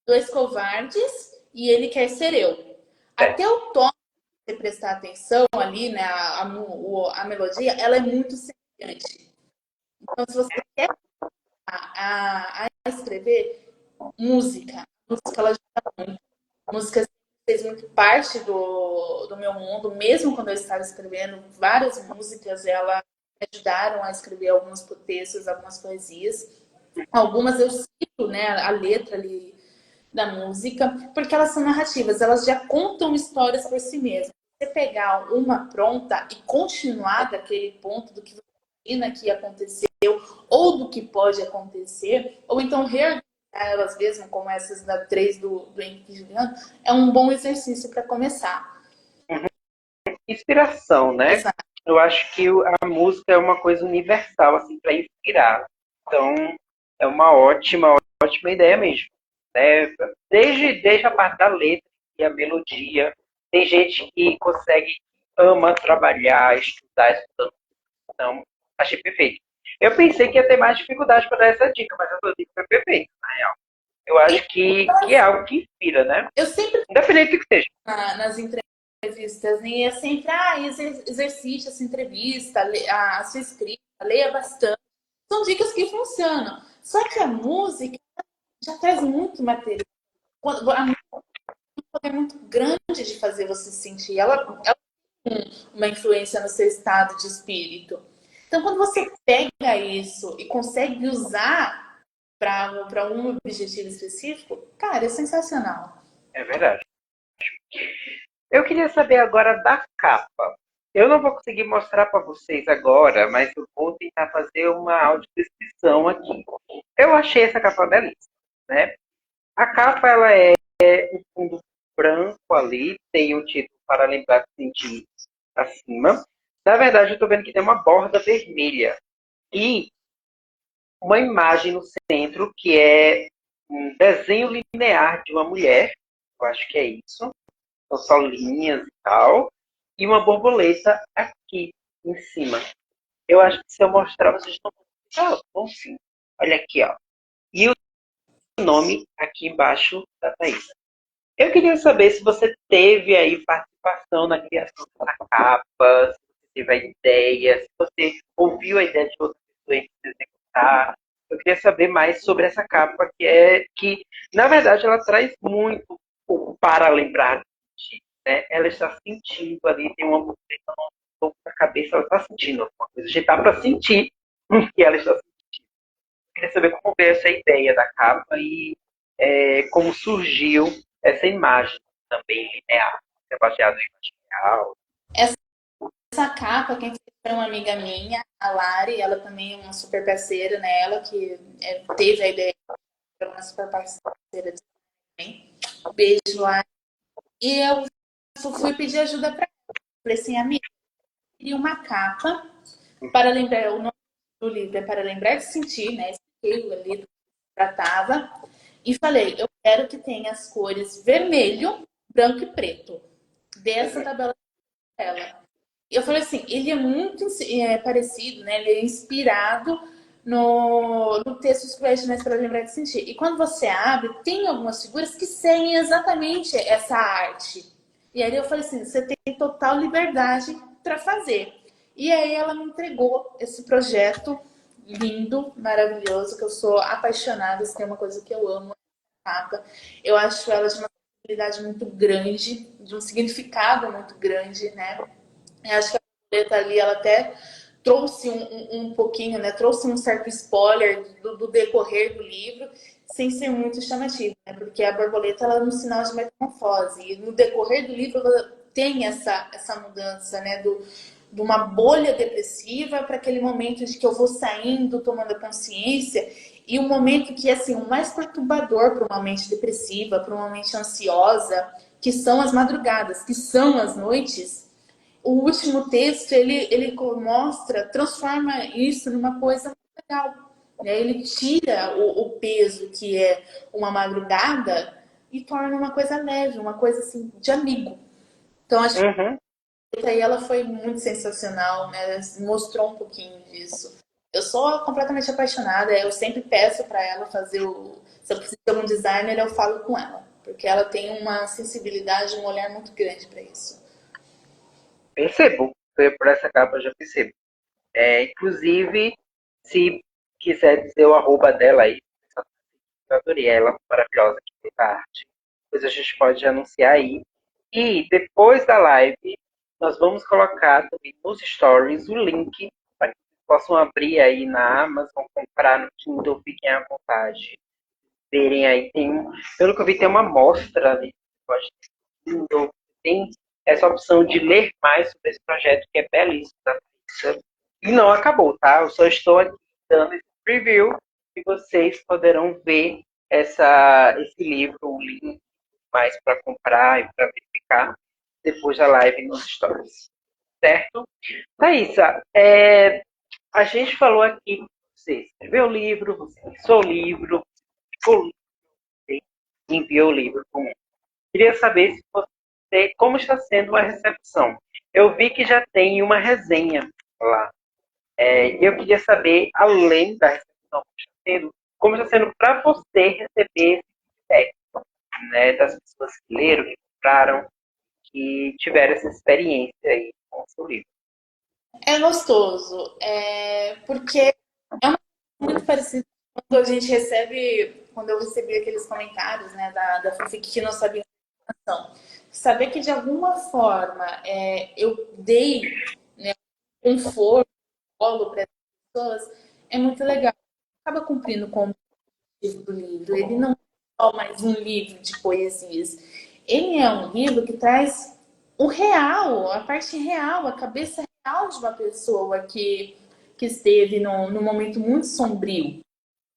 2 Covardes e Ele Quer Ser Eu. Até o tom, se você prestar atenção ali, né, a melodia, ela é muito semelhante. Então, se você quer a escrever música. Música, ela ajuda muito. Música fez muito parte do meu mundo, mesmo quando eu estava escrevendo várias músicas, elas me ajudaram a escrever alguns textos, algumas poesias. Algumas eu cito, né, a letra ali da música, porque elas são narrativas, elas já contam histórias por si mesmas. Você pegar uma pronta e continuar daquele ponto do que você imagina que aconteceu, ou do que pode acontecer, ou então reorganizar elas mesmas, como essas da 3 do Henrique Juliano, é um bom exercício para começar. Inspiração, né? Exato. Eu acho que a música é uma coisa universal, assim, para inspirar. Então, é uma ótima ideia mesmo. Né? Desde a parte da letra e a melodia, tem gente que consegue, ama trabalhar, estudar, estudando. Então, achei perfeito. Eu pensei que ia ter mais dificuldade para dar essa dica, mas essa dica foi perfeita, na real. Eu acho que é algo que inspira, né? Eu sempre, Independente do que seja. nas entrevistas, e é sempre, exercite essa entrevista, a sua escrita, leia bastante. São dicas que funcionam. Só que a música já traz muito material. A música é muito grande de fazer você sentir. Ela tem uma influência no seu estado de espírito. Então, quando você pega isso e consegue usar para um objetivo específico, cara, é sensacional. É verdade. Eu queria saber agora da capa. Eu não vou conseguir mostrar para vocês agora, mas eu vou tentar fazer uma audiodescrição aqui. Eu achei essa capa belíssima, né? A capa, ela é um fundo branco ali, tem o título Para Lembrar de Sentir acima. Na verdade, eu estou vendo que tem uma borda vermelha e uma imagem no centro que é um desenho linear de uma mulher. Eu acho que é isso. São só linhas e tal. E uma borboleta aqui em cima. Eu acho que se eu mostrar, vocês não vão. Ah, bom, sim. Olha aqui, ó. E o nome aqui embaixo da Thaís. Eu queria saber se você teve aí participação na criação da capa, se você teve a ideia, se você ouviu a ideia de outra pessoa e quis executar. Eu queria saber mais sobre essa capa, que na verdade, ela traz muito o para lembrar de, né? Ela está sentindo ali, tem uma movimentação um pouco na cabeça, ela está sentindo alguma coisa. A gente está para sentir o que ela está sentindo. Eu queria saber como veio essa ideia da capa e como surgiu essa imagem também linear, é baseado em imagem real. Essa capa, quem fez foi uma amiga minha, a Lari, ela também é uma super parceira, né? Ela que teve a ideia, de uma super parceira também. Beijo, Lari. E eu fui pedir ajuda para ela. Falei assim, amiga, eu queria uma capa para lembrar, o nome do livro é Para Lembrar de Sentir, né? Expliquei ali do que tratava. E falei, eu quero que tenha as cores vermelho, branco e preto. Dessa tabela dela. Eu falei assim, ele é muito parecido, né? Ele é inspirado no texto dos Questionários para Lembrar de Sentir. E quando você abre, tem algumas figuras que seguem exatamente essa arte. E aí eu falei assim, você tem total liberdade para fazer. E aí ela me entregou esse projeto lindo, maravilhoso, que eu sou apaixonada, se tem uma coisa que eu amo, capa. Eu acho ela de uma sensibilidade muito grande, de um significado muito grande, né? Eu acho que a borboleta ali, ela até trouxe um pouquinho, né? Trouxe um certo spoiler do decorrer do livro, sem ser muito chamativo, né? Porque a borboleta, ela é um sinal de metamorfose. E no decorrer do livro, ela tem essa mudança, né? De uma bolha depressiva para aquele momento de que eu vou saindo, tomando consciência. E um momento que, assim, o mais perturbador para uma mente depressiva, para uma mente ansiosa, que são as madrugadas, que são as noites. O último texto, ele mostra, transforma isso numa coisa muito legal. Né? Ele tira o peso que é uma madrugada e torna uma coisa leve, uma coisa assim, de amigo. Então, acho que aí ela foi muito sensacional, né? Mostrou um pouquinho disso. Eu sou completamente apaixonada, eu sempre peço para ela fazer o. Se eu preciso de um designer, eu falo com ela. Porque ela tem uma sensibilidade, um olhar muito grande para isso. Percebo, por essa capa eu já percebo. Inclusive, se quiser dizer o arroba dela aí, eu adorei ela, maravilhosa, que fez a arte. Depois a gente pode anunciar aí. E depois da live, nós vamos colocar também nos stories o link para que vocês possam abrir aí na Amazon, comprar no Kindle, fiquem à vontade. Verem aí, pelo que eu vi, tem uma mostra ali, pode ter Kindle, tem essa opção de ler mais sobre esse projeto que é belíssimo da Thaisa. E não acabou, tá? Eu só estou aqui dando esse preview e vocês poderão ver esse livro, o link mais para comprar e para verificar depois da live nos stories. Certo? Thaisa, a gente falou aqui que você escreveu o livro, você lançou o livro, você enviou o livro. Queria saber se você, como está sendo a recepção. Eu vi que já tem uma resenha lá. Eu queria saber, além da recepção como está sendo para você receber esse feedback, né, das pessoas que leram, que compraram, que tiveram essa experiência aí com o seu livro. É gostoso, porque é uma coisa muito parecida quando a gente recebe, quando eu recebi aqueles comentários, né, da fanfic que não sabia a informação. Saber que de alguma forma eu dei, né, conforto, colo para as pessoas é muito legal. Acaba cumprindo com o objetivo do livro. Ele não é só mais um livro de poesias. Ele é um livro que traz o real, a parte real, a cabeça real de uma pessoa que esteve num momento muito sombrio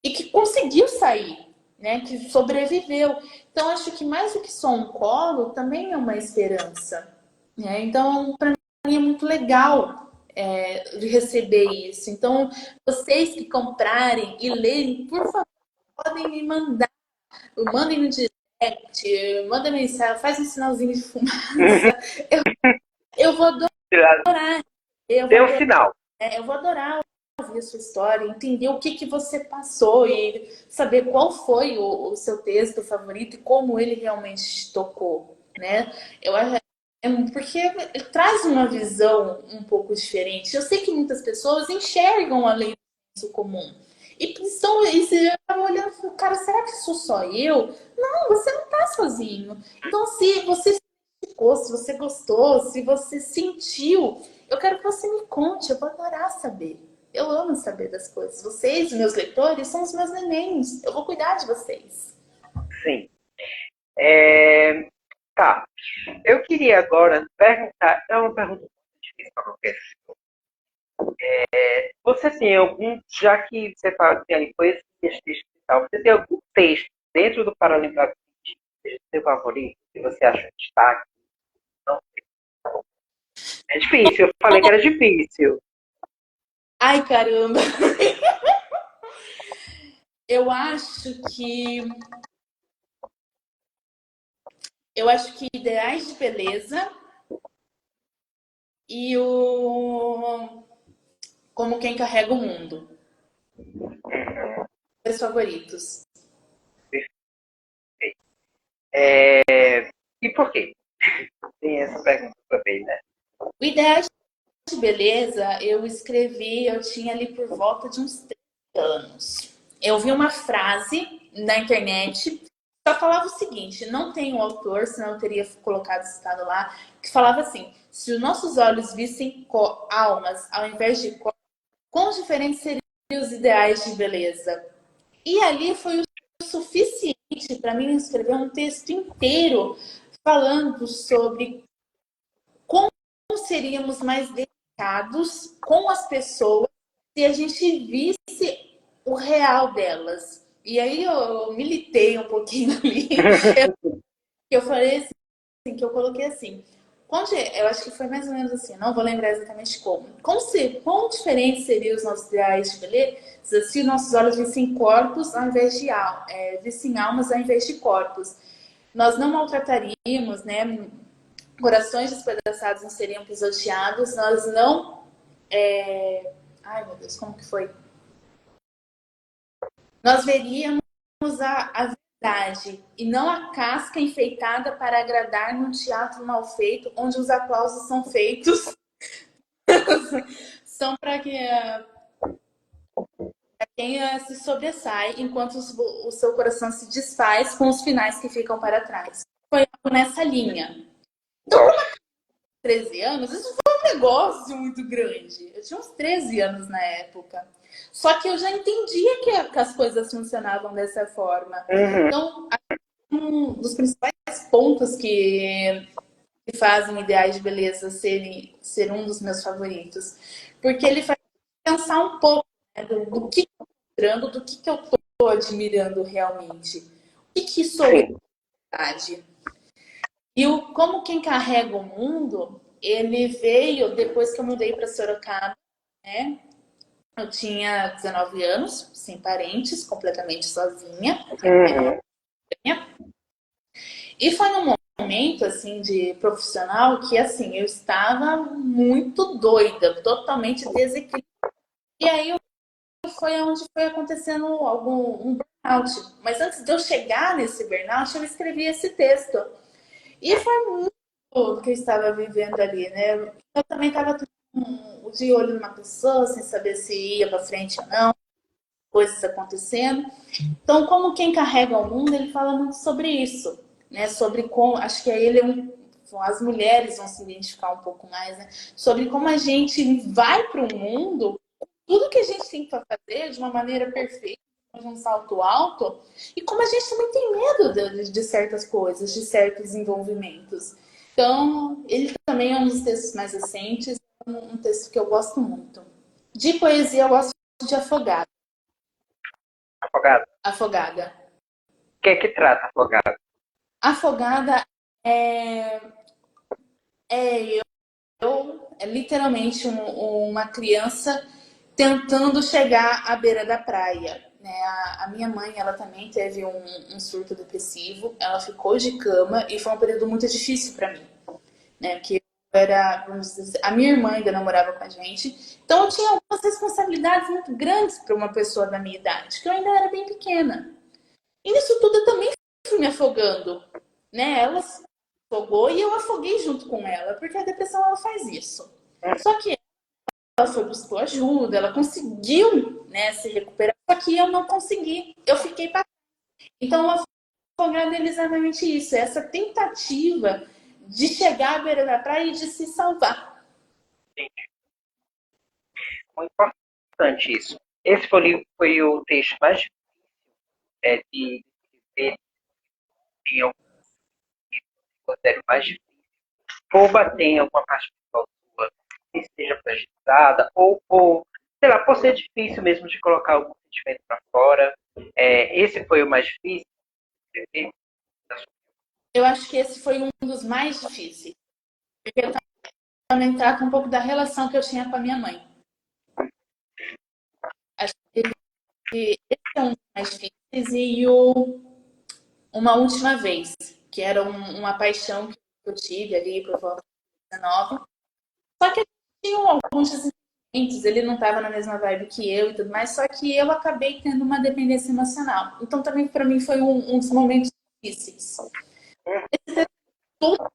e que conseguiu sair, né? Que sobreviveu. Então, acho que mais do que só um colo, também é uma esperança. Né? Então, para mim é muito legal de receber isso. Então, vocês que comprarem e lerem, por favor, podem me mandar. Mandem no direct, manda mensagem, faz um sinalzinho de fumaça. Eu vou adorar. Dê um sinal. Eu vou adorar ouvir a sua história, entender o que você passou e saber qual foi o seu texto favorito e como ele realmente tocou, né? Eu acho porque ele traz uma visão um pouco diferente. Eu sei que muitas pessoas enxergam além do senso comum. E você estava olhando e falando, cara, será que sou só eu? Não, você não está sozinho. Então, se você se identificou, se você gostou, se você sentiu, eu quero que você me conte, eu vou adorar saber. Eu amo saber das coisas. Vocês, meus leitores, são os meus nenéns. Eu vou cuidar de vocês. Sim. Tá. Eu queria agora perguntar, é uma pergunta muito difícil para qualquer pessoa. Você tem algum, já que você fala que tem ali poesias, textos e tal, você tem algum texto dentro do Paralimpiado que seja seu favorito, que você acha destaque? Não sei. É difícil, eu falei que era difícil. Ai, caramba! Eu acho que. Eu acho que Ideais de Beleza e o Como Quem Carrega o Mundo. Meus favoritos. E por quê? Tem essa pergunta também, né? O Ideais de Beleza eu escrevi, eu tinha ali por volta de uns 30 anos. Eu vi uma frase na internet, só falava o seguinte, não tem o autor, senão eu teria colocado citado lá, que falava assim, se os nossos olhos vissem almas ao invés de corpos, quão diferentes seriam os ideais de beleza? E ali foi o suficiente para mim escrever um texto inteiro falando sobre como seríamos mais delicados com as pessoas se a gente visse o real delas. E aí eu militei um pouquinho ali. Eu falei assim, que eu coloquei assim. Eu acho que foi mais ou menos assim, não vou lembrar exatamente como. Quão diferentes seriam os nossos ideais de beleza se nossos olhos vissem corpos ao invés de vissem almas ao invés de corpos. Nós não maltrataríamos, né? Corações despedaçados não seriam pisoteados, nós não. Ai, meu Deus, como que foi? Nós veríamos a verdade e não a casca enfeitada para agradar num teatro mal feito, onde os aplausos são feitos são para que quem se sobressai, enquanto o seu coração se desfaz com os finais que ficam para trás. Foi algo nessa linha. Então, para Gosto. 13 anos, isso foi um negócio muito grande. Eu tinha uns 13 anos na época. Só que eu já entendia que as coisas funcionavam dessa forma. Uhum. Então, um dos principais pontos que fazem Ideais de Beleza ser um dos meus favoritos. Porque ele faz pensar um pouco, né, do que eu estou admirando, do que eu estou admirando realmente. O que sou eu Sim. de verdade? E como quem carrega o mundo, ele veio depois que eu mudei para Sorocaba, né? Eu tinha 19 anos, sem parentes, completamente sozinha. Uhum. E foi num momento, assim, de profissional que, assim, eu estava muito doida, totalmente desequilibrada. E aí foi onde foi acontecendo um burnout. Mas antes de eu chegar nesse burnout, eu escrevi esse texto. E foi muito o que eu estava vivendo ali, né? Eu também estava de olho numa pessoa, sem saber se ia para frente ou não, coisas acontecendo. Então, como quem carrega o mundo, ele fala muito sobre isso, né? Sobre como, acho que aí ele as mulheres vão se identificar um pouco mais, né? Sobre como a gente vai para o mundo, tudo que a gente tem para fazer de uma maneira perfeita, de um salto alto, e como a gente também tem medo de certas coisas, de certos envolvimentos. Então, ele também é um dos textos mais recentes, um texto que eu gosto muito. De poesia, eu gosto de Afogada. Afogado. Afogada. O que é que trata afogado? Afogada é, é é literalmente uma criança tentando chegar à beira da praia. Né? A minha mãe, ela também teve um surto depressivo, ela ficou de cama e foi um período muito difícil para mim, né? Porque vamos dizer, a minha irmã ainda namorava com a gente, então eu tinha algumas responsabilidades muito grandes para uma pessoa da minha idade, que eu ainda era bem pequena. E nisso tudo eu também fui me afogando, né? Ela se afogou e eu afoguei junto com ela, porque a depressão ela faz isso. Só que ela foi buscar ajuda, ela conseguiu, né, se recuperar, só que eu não consegui. Eu fiquei para Então, o afogado é exatamente isso, é essa tentativa de chegar à beira da praia e de se salvar. Muito importante isso. Esse foi o texto mais de escrever, em algum roteiro mais difícil. Ou bater em alguma parte pessoal sua que esteja prejudicada, ou, sei lá, por ser difícil mesmo de colocar algum sentimento para fora. Esse foi o mais difícil de escrever. Eu acho que esse foi um dos mais difíceis, porque eu também trato um pouco da relação que eu tinha com a minha mãe. Acho que esse é um dos mais difíceis e uma última vez, que era uma paixão que eu tive ali por volta de 19. Só que tinham alguns desentendimentos, ele não estava na mesma vibe que eu e tudo mais, só que eu acabei tendo uma dependência emocional. Então também para mim foi um dos momentos difíceis. Todos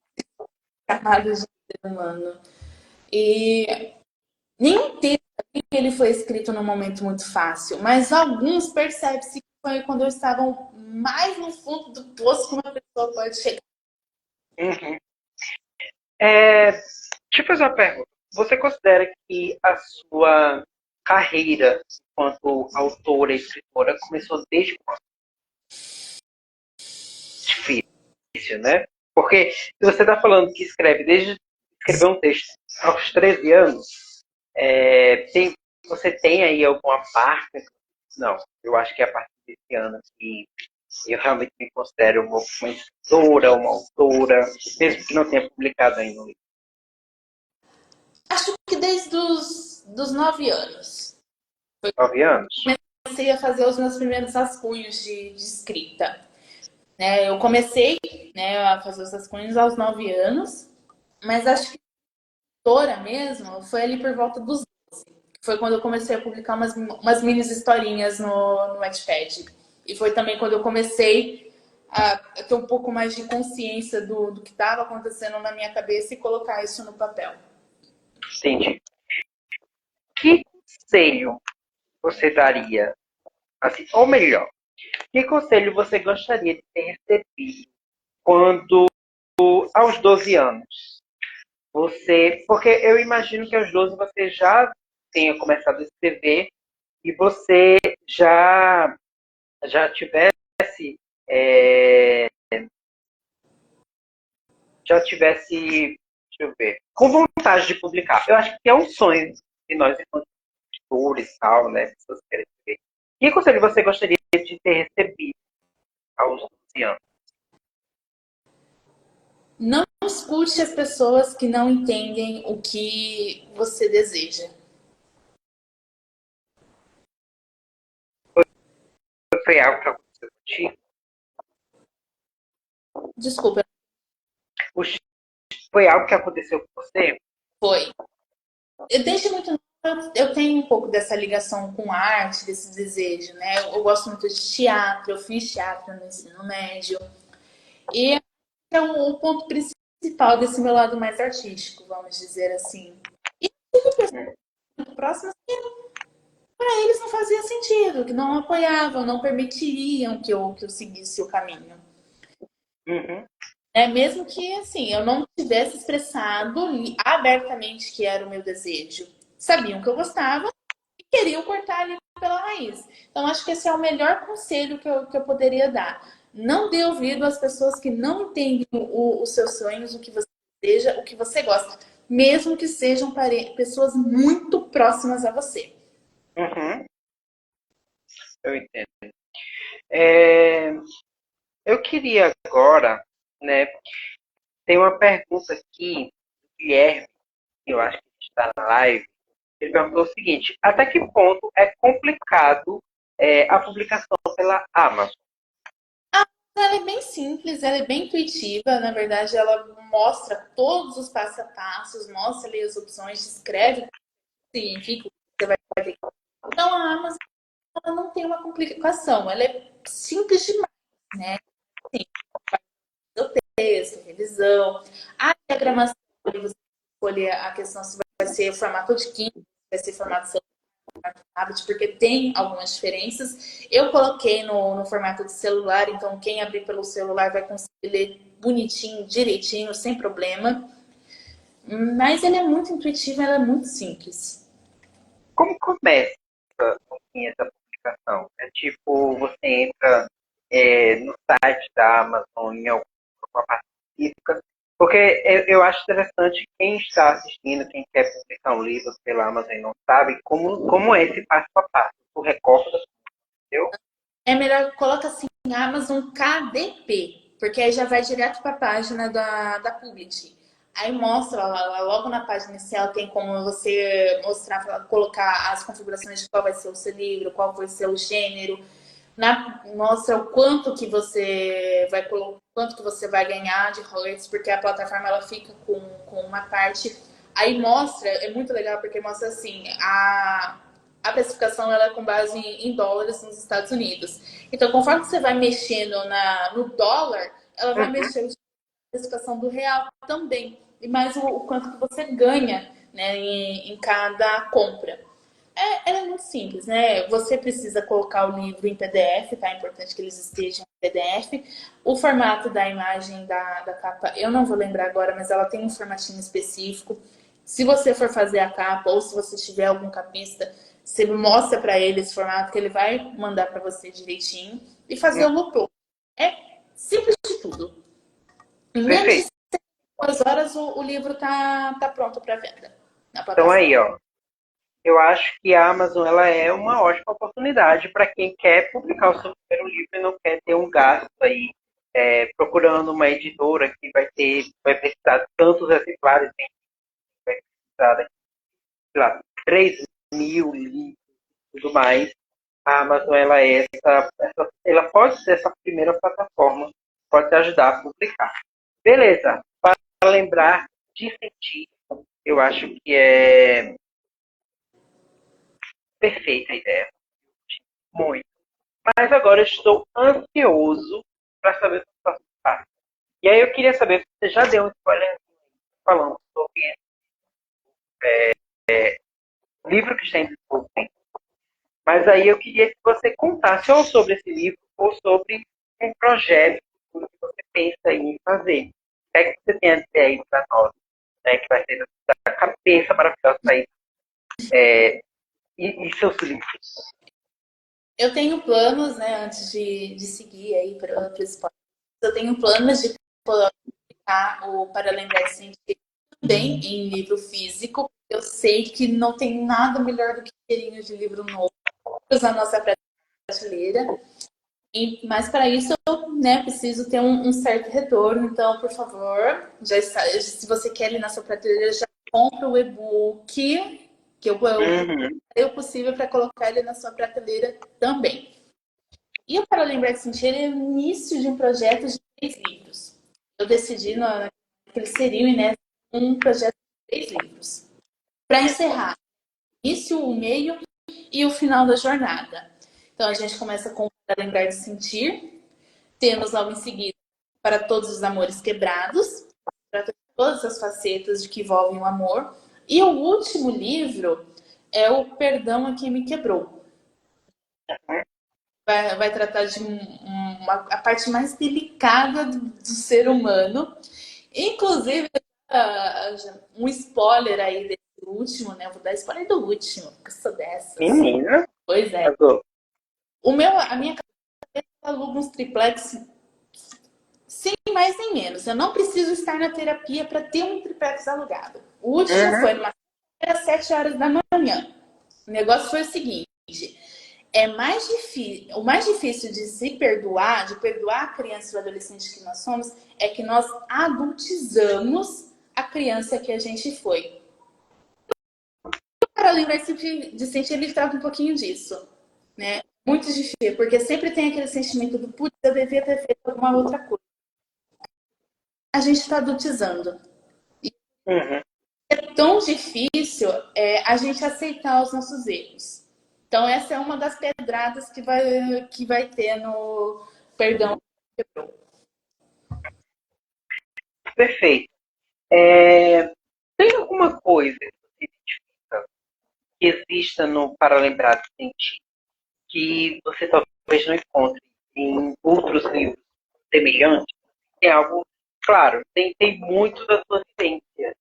camadas de ser humano. E nenhum texto ele foi escrito num momento muito fácil, mas alguns percebe-se que foi quando eu estava mais no fundo do poço que uma pessoa pode chegar. Uhum. Deixa eu fazer uma pergunta. Você considera que a sua carreira enquanto autora e escritora começou desde quando? Difícil, né? Porque se você está falando que escreveu um texto aos 13 anos, você tem aí alguma parte? Não, eu acho que é a partir desse ano que eu realmente me considero uma escritora, uma autora, mesmo que não tenha publicado ainda um livro. Acho que desde dos 9 anos. 9 anos? Comecei a fazer os meus primeiros rascunhos de escrita. Né? Eu comecei, né, a fazer os rascunhos aos 9 anos, mas acho que a editora mesmo foi ali por volta dos 12. Foi quando eu comecei a publicar umas mini historinhas no Wattpad. E foi também quando eu comecei a ter um pouco mais de consciência do que estava acontecendo na minha cabeça e colocar isso no papel. Entendi. Que conselho você daria Assim, ou melhor, que conselho você gostaria de ter recebido quando, aos 12 anos, porque eu imagino que aos 12 você já tenha começado a escrever e você já, já tivesse, é, deixa eu ver, com vontade de publicar. Eu acho que é um sonho de nós, enquanto escritores e tal, né? Pessoas que querem escrever. Que conselho você gostaria de ter recebido aos 12 anos? Não escute as pessoas que não entendem o que você deseja. Foi algo que aconteceu contigo? Desculpa, Foi algo que aconteceu com você? foi. Desde muito nova, eu tenho um pouco dessa ligação com arte, desse desejo, né? Eu gosto muito de teatro, eu fiz teatro no ensino médio. E é o ponto principal desse meu lado mais artístico, vamos dizer assim. E tive pessoas muito próximas que para eles não fazia sentido, que não apoiavam, não permitiriam que eu seguisse o caminho. Uhum. Mesmo que assim, eu não tivesse expressado abertamente que era o meu desejo. Sabiam que eu gostava e queriam cortar ali pela raiz. Então, acho que esse é o melhor conselho que eu poderia dar. Não dê ouvido às pessoas que não entendem os seus sonhos, o que você deseja, o que você gosta, mesmo que sejam pessoas muito próximas a você. Uhum. Eu entendo. É, eu queria agora, né? Tem uma pergunta aqui do Guilherme, que eu acho que está na live. Ele perguntou o seguinte: até que ponto é complicado a publicação pela Amazon? Ela é bem simples, ela é bem intuitiva. Na verdade, ela mostra todos os passo a passos, mostra ali as opções, descreve o que significa, o que você vai ter. Então, a Amazon ela não tem uma complicação, ela é simples demais, né? Sim, o texto, revisão, a diagramação, você escolher a questão se vai ser formato de Kindle, se vai ser formato tablet, porque tem algumas diferenças. Eu coloquei no formato de celular, então quem abrir pelo celular vai conseguir ler bonitinho, direitinho, sem problema. Mas ela é muito intuitiva, ela é muito simples. Como começa assim, essa publicação? É tipo, você entra no site da Amazon em alguma parte específica, porque eu acho interessante quem está assistindo, quem quer publicar um livro pela Amazon e não sabe como é esse passo a passo. Tu recorda, entendeu? É melhor coloca assim Amazon KDP, porque aí já vai direto para a página da Publish. Aí mostra lá, logo na página inicial tem como você mostrar, colocar as configurações de qual vai ser o seu livro, qual vai ser o gênero, mostra o quanto que você vai quanto que você vai ganhar de royalties, porque a plataforma ela fica com uma parte. Aí mostra, é muito legal porque mostra assim, a precificação ela é com base em dólares nos Estados Unidos. Então, conforme você vai mexendo no dólar, ela vai Uhum. mexer na precificação do real também. E mais o quanto que você ganha, né, em cada compra. Ela é muito simples, né? Você precisa colocar o livro em PDF, tá? É importante que eles estejam em PDF. O formato da imagem da capa, eu não vou lembrar agora, mas ela tem um formatinho específico. Se você for fazer a capa ou se você tiver algum capista, você mostra para ele esse formato que ele vai mandar para você direitinho e fazer o loop. É simples de tudo. Em menos de Perfeito. 2 horas o livro tá pronto para venda na Então aí, plataforma. ó, eu acho que a Amazon ela é uma ótima oportunidade para quem quer publicar o seu primeiro livro e não quer ter um gasto aí procurando uma editora que vai precisar de tantos exemplares, vai precisar de, sei lá, 3 mil livros e tudo mais. A Amazon ela é ela pode ser essa primeira plataforma, pode te ajudar a publicar. Beleza. Para lembrar de sentir, eu acho que é perfeita a ideia. Muito. Mas agora eu estou ansioso para saber os próximos passos. E aí eu queria saber se você já deu um spoiler falando sobre esse livro que está em desenvolvimento. Mas aí eu queria que você contasse ou sobre esse livro ou sobre um projeto que você pensa em fazer. O que é que você tem a dizer aí para nós, né, que vai ser da cabeça maravilhosa aí, e seus livros? Eu tenho planos, né, antes de seguir aí para o esporte. Eu tenho planos de colocar o Para Lembrar de Sentir também em livro físico. Eu sei que não tem nada melhor do que cheirinho de livro novo na nossa prateleira. Mas para isso eu, né, preciso ter um certo retorno. Então, por favor, já está, se você quer ler na sua prateleira, já compra o e-book, que eu farei o possível para colocar ele na sua prateleira também. E o Para Lembrar de Sentir é o início de um projeto de 3 livros. Eu decidi que ele seria, né, um projeto de 3 livros. Para encerrar, o início, o meio e o final da jornada. Então a gente começa com Para Lembrar de Sentir, temos logo em seguida Para Todos os Amores Quebrados, para todas as facetas de que envolvem o amor. E o último livro é o Perdão a Quem Me Quebrou. Vai tratar de a parte mais delicada do ser humano. Inclusive, um spoiler aí desse último, né? Eu vou dar spoiler do último, porque eu sou dessas. Menina, Pois é. A minha cabeça aluga uns triplex sem mais nem menos. Eu não preciso estar na terapia para ter um triplex alugado. O último foi numa às 7 horas da manhã. O negócio foi o seguinte: o mais difícil de se perdoar, de perdoar a criança e o adolescente que nós somos, é que nós adultizamos a criança que a gente foi. Para lembrar de sentir, ele trata um pouquinho disso, né? Muito difícil, porque sempre tem aquele sentimento do putz, eu devia ter feito alguma outra coisa. A gente está adultizando. É tão difícil a gente aceitar os nossos erros. Então, essa é uma das pedradas que vai ter no Perdão. Perfeito. Tem alguma coisa que exista no Para Lembrar de Sentir que você talvez não encontre em outros livros semelhantes? É algo, claro, tem muito da sua vivência.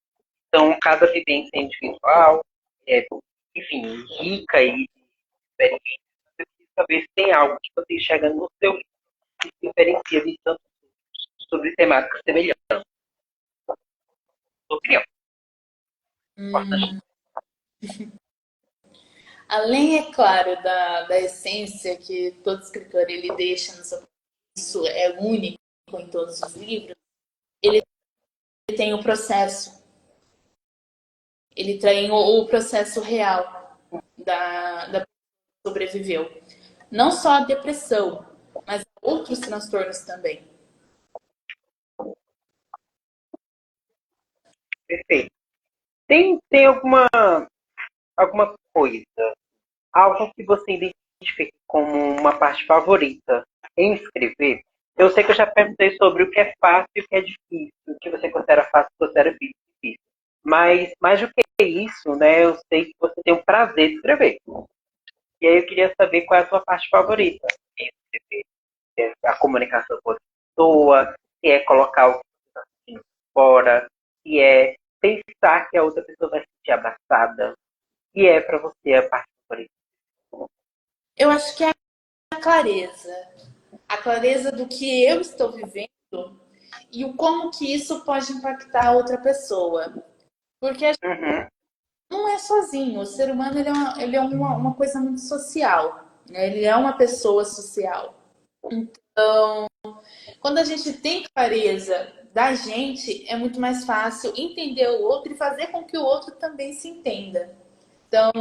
Então, cada vivência é individual, enfim, rica e diferente. Eu queria saber se tem algo que você enxerga no seu livro que se diferencia de tantos sobre temáticas semelhantes. Sua opinião. Além, é claro, da essência que todo escritor ele deixa no seu isso é único em todos os livros, ele tem o processo. Ele tem o processo real da que sobreviveu. Não só a depressão, mas outros transtornos também. Perfeito. Tem alguma coisa, algo que você identifique como uma parte favorita em escrever? Eu sei que eu já perguntei sobre o que é fácil e o que é difícil, o que você considera fácil e o que considera difícil. Mas mais do que isso, né, eu sei que você tem o prazer de escrever. E aí eu queria saber qual é a sua parte favorita em escrever. Se é a comunicação com a pessoa, se é colocar o que você está sentindo fora, se é pensar que a outra pessoa vai se sentir abraçada. E é para você a parte favorita. Eu acho que é a clareza. A clareza do que eu estou vivendo e o como que isso pode impactar a outra pessoa. Porque a gente não é sozinho. O ser humano ele é uma coisa muito social. Né? Ele é uma pessoa social. Então, quando a gente tem clareza da gente, é muito mais fácil entender o outro e fazer com que o outro também se entenda. Então,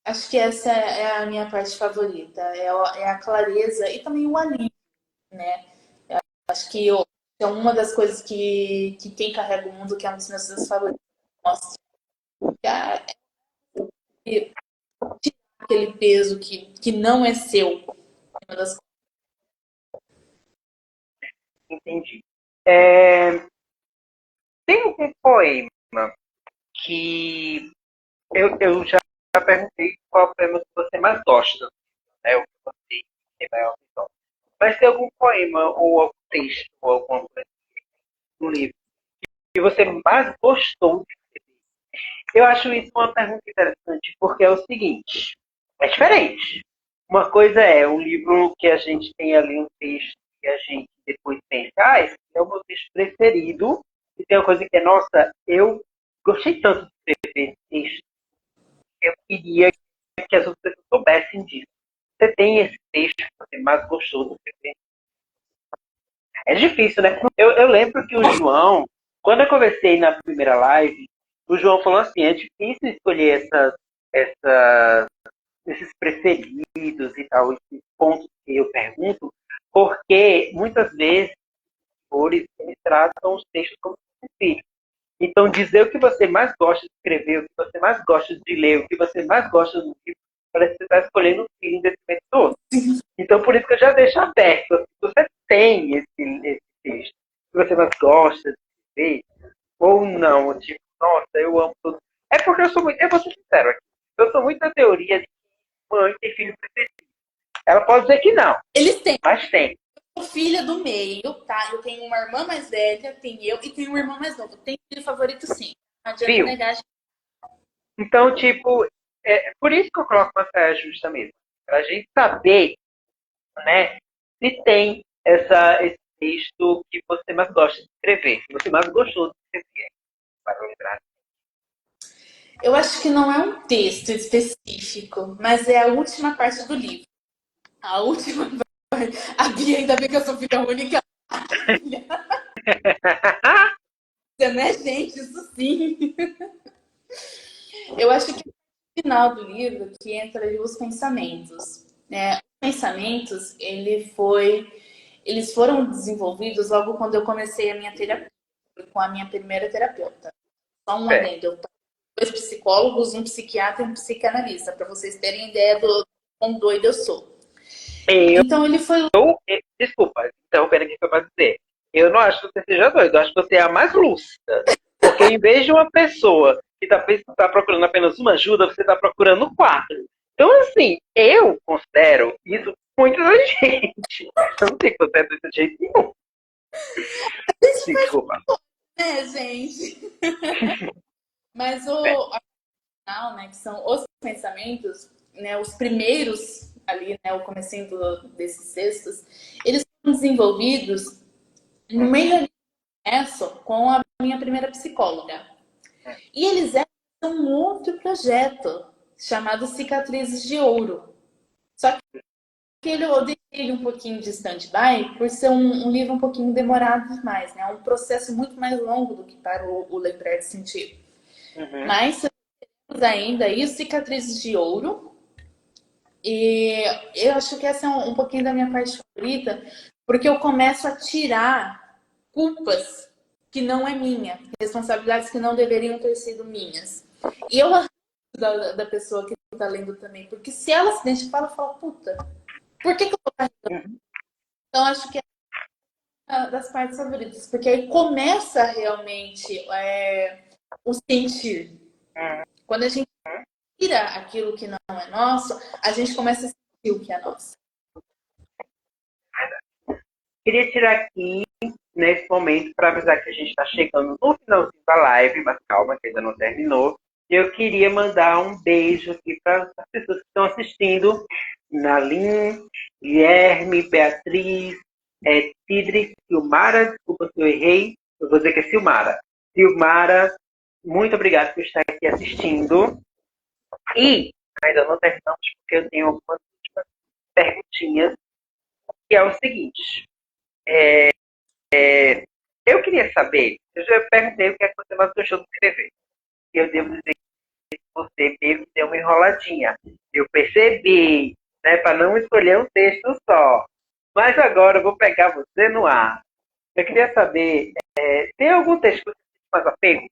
acho que essa é a minha parte favorita. É a clareza e também o alívio, né? Acho que é uma das coisas que quem carrega o mundo, que é um dos meus livros favoritos, mostra. É aquele peso que não é seu. Uma das Entendi. Tem um poema que eu já perguntei qual é o poema que você mais gosta, né? O que você tem maior visão. Mas tem algum poema ou algum texto ou alguma coisa no livro que você mais gostou de escrever? Eu acho isso uma pergunta interessante, porque é o seguinte, é diferente. Uma coisa é um livro que a gente tem ali um texto que a gente depois pensa, esse é o meu texto preferido, e tem uma coisa que é, nossa, eu gostei tanto de escrever esse texto, eu queria que as outras pessoas soubessem disso. Você tem esse texto que você mais gostou de escrever? É difícil, né? Eu lembro que o João, quando eu conversei na primeira live, o João falou assim, é difícil escolher essas, esses preferidos e tal, esses pontos que eu pergunto, porque muitas vezes os autores eles tratam os textos como filhos. Então, dizer o que você mais gosta de escrever, o que você mais gosta de ler, o que você mais gosta do livro, parece que você está escolhendo o filho desse todo. Então, por isso que eu já deixo aberto. Se você tem esse texto que você mais gosta de escrever, ou não, tipo, nossa, eu amo tudo. É porque eu sou muito, eu vou ser sincero aqui, eu sou muito da teoria de que mãe tem filho preferido. Ela pode dizer que não, Eles têm. mas tem. Filha do meio, tá? Eu tenho uma irmã mais velha, tem eu, e tenho um irmão mais novo. Tem filho favorito, sim. Não adianta Viu? negar. Então, tipo, por isso que eu coloco uma saia justa mesmo. Pra gente saber, né, se tem esse texto que você mais gosta de escrever, que você mais gostou de escrever, para lembrar. Eu acho que não é um texto específico, mas é a última parte do livro. A última parte. A Bia, ainda bem que eu sou filha única. Né, gente? Isso sim. Eu acho que no final do livro que entra ali os pensamentos. Né? Os pensamentos, eles foram desenvolvidos logo quando eu comecei a minha terapia, com a minha primeira terapeuta. Só um É. adendo. Eu tenho 2 psicólogos, um psiquiatra e um psicanalista, para vocês terem ideia do quão doido eu sou. Então ele foi. Desculpa, interrompendo aqui o que eu posso dizer. Eu não acho que você seja doido, eu acho que você é a mais lúcida. Porque em vez de uma pessoa que está procurando apenas uma ajuda, você está procurando 4. Então, assim, eu considero isso muito inteligente. Eu não sei se você é doido de jeito nenhum. Desculpa. É, gente. Mas o final, né, que são os pensamentos, né, os primeiros ali, né, o comecinho desses textos, eles foram desenvolvidos no meio do processo com a minha primeira psicóloga. E eles eram um outro projeto chamado Cicatrizes de Ouro. Só que eu deixei ele um pouquinho de stand-by por ser um livro um pouquinho demorado demais, né? Um processo muito mais longo do que para o Lembrar de Sentir. Uhum. Mas temos ainda aí Cicatrizes de Ouro. E eu acho que essa é um pouquinho da minha parte favorita, porque eu começo a tirar culpas que não é minha, responsabilidades que não deveriam ter sido minhas. E eu da pessoa que está lendo também, porque se ela se identificar, ela fala, puta, por que eu tô carregando? Então acho que é uma das partes favoritas, porque aí começa realmente o sentir. Quando a gente tira aquilo que não é nosso, a gente começa a sentir o que é nosso. Queria tirar aqui, nesse momento, para avisar que a gente está chegando no finalzinho da live, mas calma, que ainda não terminou. Eu queria mandar um beijo aqui para as pessoas que estão assistindo. Nalim, Guilherme, Beatriz, Tidri, Silmara, desculpa se eu errei, eu vou dizer que é Silmara. Silmara, muito obrigado por estar aqui assistindo. E ainda não terminamos, porque eu tenho algumas últimas perguntinhas, que é o seguinte. Eu queria saber, eu já perguntei o que é que você mais gostou de escrever. E eu devo dizer que você meio que deu uma enroladinha. Eu percebi, né, para não escolher um texto só. Mas agora eu vou pegar você no ar. Eu queria saber, tem algum texto que você tem mais apego?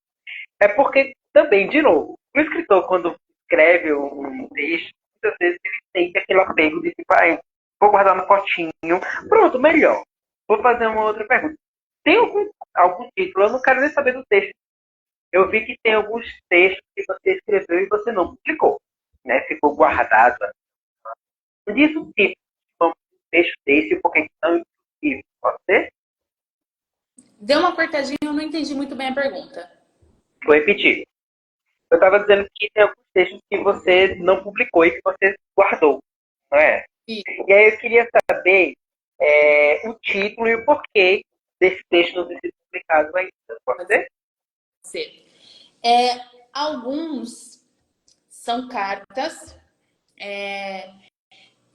É porque também, de novo, o escritor, quando escreve um texto, muitas vezes ele tem aquele apego de tipo, vou guardar no potinho. Pronto, melhor. Vou fazer uma outra pergunta. Tem algum título? Eu não quero nem saber do texto. Eu vi que tem alguns textos que você escreveu e você não publicou. né, ficou guardado. Me diz o tipo de texto desse e por que é tão impossível. Pode ser? Deu uma cortadinha, eu não entendi muito bem a pergunta. Vou repetir. Eu estava dizendo que tem alguns textos que você não publicou e que você guardou, não é? E E aí eu queria saber o título e o porquê desse texto não ter sido publicado ainda. Pode ser? você. Alguns são cartas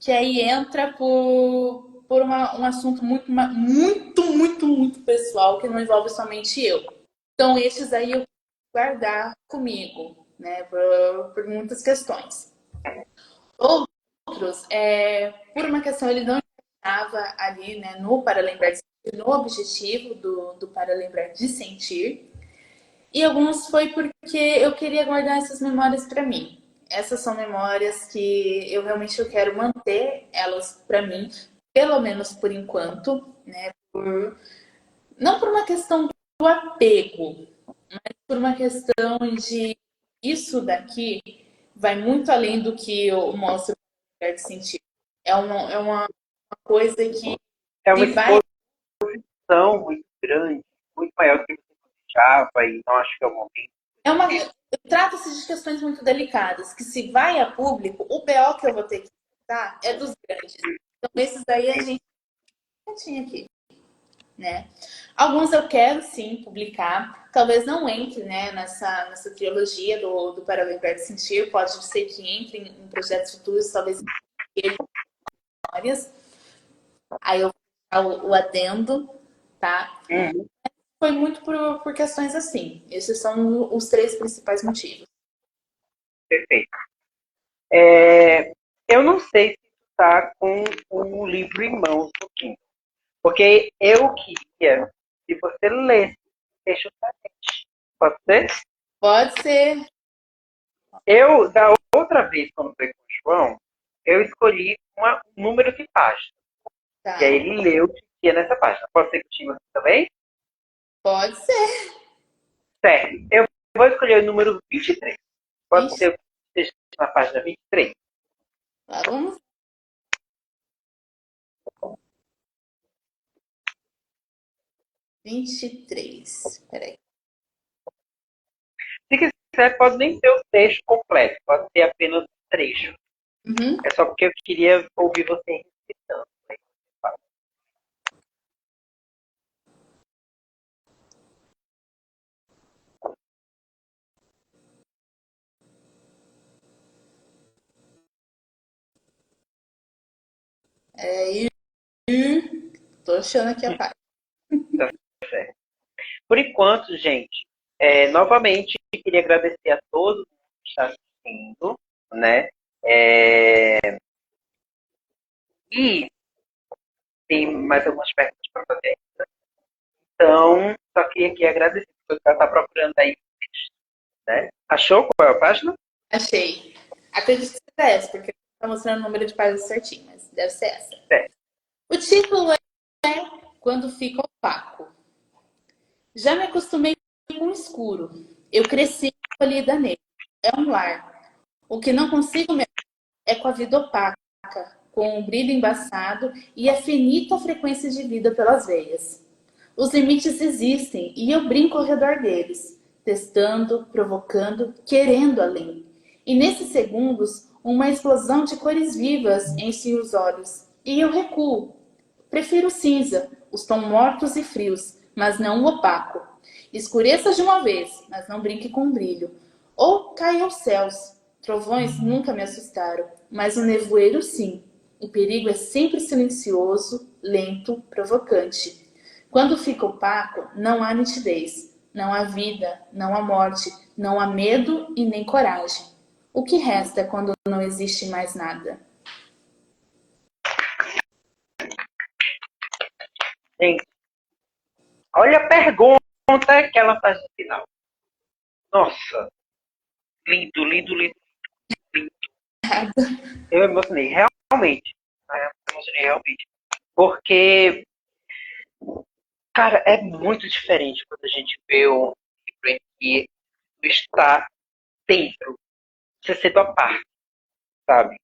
que aí entra por um assunto muito pessoal que não envolve somente eu. Então, esses aí eu vou guardar comigo, né, por muitas questões. Outros, por uma questão, ele não estava ali, né, no Para Lembrar de Sentir, no objetivo do Para Lembrar de Sentir. E alguns foi porque eu queria guardar essas memórias para mim. Essas são memórias que eu realmente quero manter elas para mim, pelo menos por enquanto, né? Não por uma questão do apego, mas por uma questão de isso daqui vai muito além do que eu mostro no de sentir. É uma coisa que É uma se vai. exposição muito grande, muito maior do que você desejava e não acho que é o momento. Trata-se de questões muito delicadas, que se vai a público, o BO que eu vou ter que tratar é dos grandes. Então, esses daí a gente tinha aqui, né? Alguns eu quero sim publicar, talvez não entre, né, nessa trilogia do Para Lembrar de Sentir, pode ser que entre em projetos futuros, talvez em memórias. Aí eu vou dar o adendo, tá? Uhum. Foi muito por questões assim. Esses são os três principais motivos. Perfeito. Eu não sei se tu está com o livro em mãos um pouquinho, porque eu queria que você lesse o texto da gente. Pode ser? Pode ser. Eu, da outra vez, quando foi com o João, eu escolhi um número de página. E aí Tá. ele leu o que tinha nessa página. Pode ser contigo assim também? Pode ser. Certo. Eu vou escolher o número 23. Pode 20. ser o que esteja na página 23. Lá vamos. 23. Peraí. Se quiser, pode nem ser o texto completo. Pode ser apenas um trecho. Uhum. É só porque eu queria ouvir você recitando. É, tô achando aqui a parte. Tá certo. Por enquanto, gente, novamente queria agradecer a todos que estão assistindo, né? E tem mais algumas perguntas para fazer. Então, só queria aqui agradecer, porque ela está procurando aí, né? Achou qual é a página? Achei. Acredito que seja essa, porque tá mostrando o número de páginas certinho, mas deve ser essa. É. O título é Quando Fica Opaco. Já me acostumei com o escuro. Eu cresci acolhida nele. É um lar. O que não consigo me é com a vida opaca, com o brilho embaçado e a finita frequência de vida pelas veias. Os limites existem e eu brinco ao redor deles, testando, provocando, querendo além. E nesses segundos, uma explosão de cores vivas enche os olhos. E eu recuo. Prefiro o cinza, os tons mortos e frios, mas não o opaco. Escureça de uma vez, mas não brinque com brilho. Ou caia aos céus. Trovões nunca me assustaram, mas o nevoeiro sim. O perigo é sempre silencioso, lento, provocante. Quando fica opaco, não há nitidez, não há vida, não há morte, não há medo e nem coragem. O que resta quando não existe mais nada? Gente, olha a pergunta que ela faz no final. Nossa, lindo, lindo, lindo, lindo. Eu emocionei, realmente. Eu emocionei realmente. Porque, cara, é muito diferente quando a gente vê um livro em que está dentro, você sendo a parte. sabe?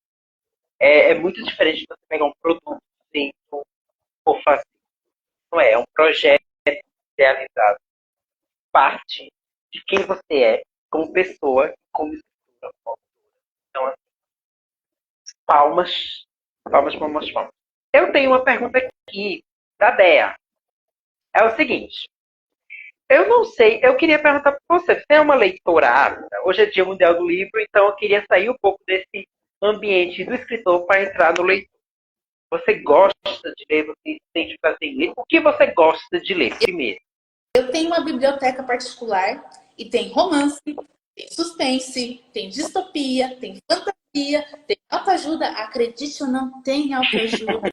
É muito diferente de você pegar um produto feito por fazer. Não é um projeto realizado. Parte de quem você é como pessoa, como escritora. Então, assim, palmas, palmas, palmas, palmas. Eu tenho uma pergunta aqui da Dea. É o seguinte, eu não sei, eu queria perguntar para você, você é uma leitora ávida? Hoje é Dia Mundial do Livro, então eu queria sair um pouco desse ambiente do escritor para entrar no leitor. Você gosta de ler, você sente prazer em ler? O que você gosta de ler primeiro? Eu tenho uma biblioteca particular e tem romance, tem suspense, tem distopia, tem fantasia, tem autoajuda. Acredite ou não, tem autoajuda.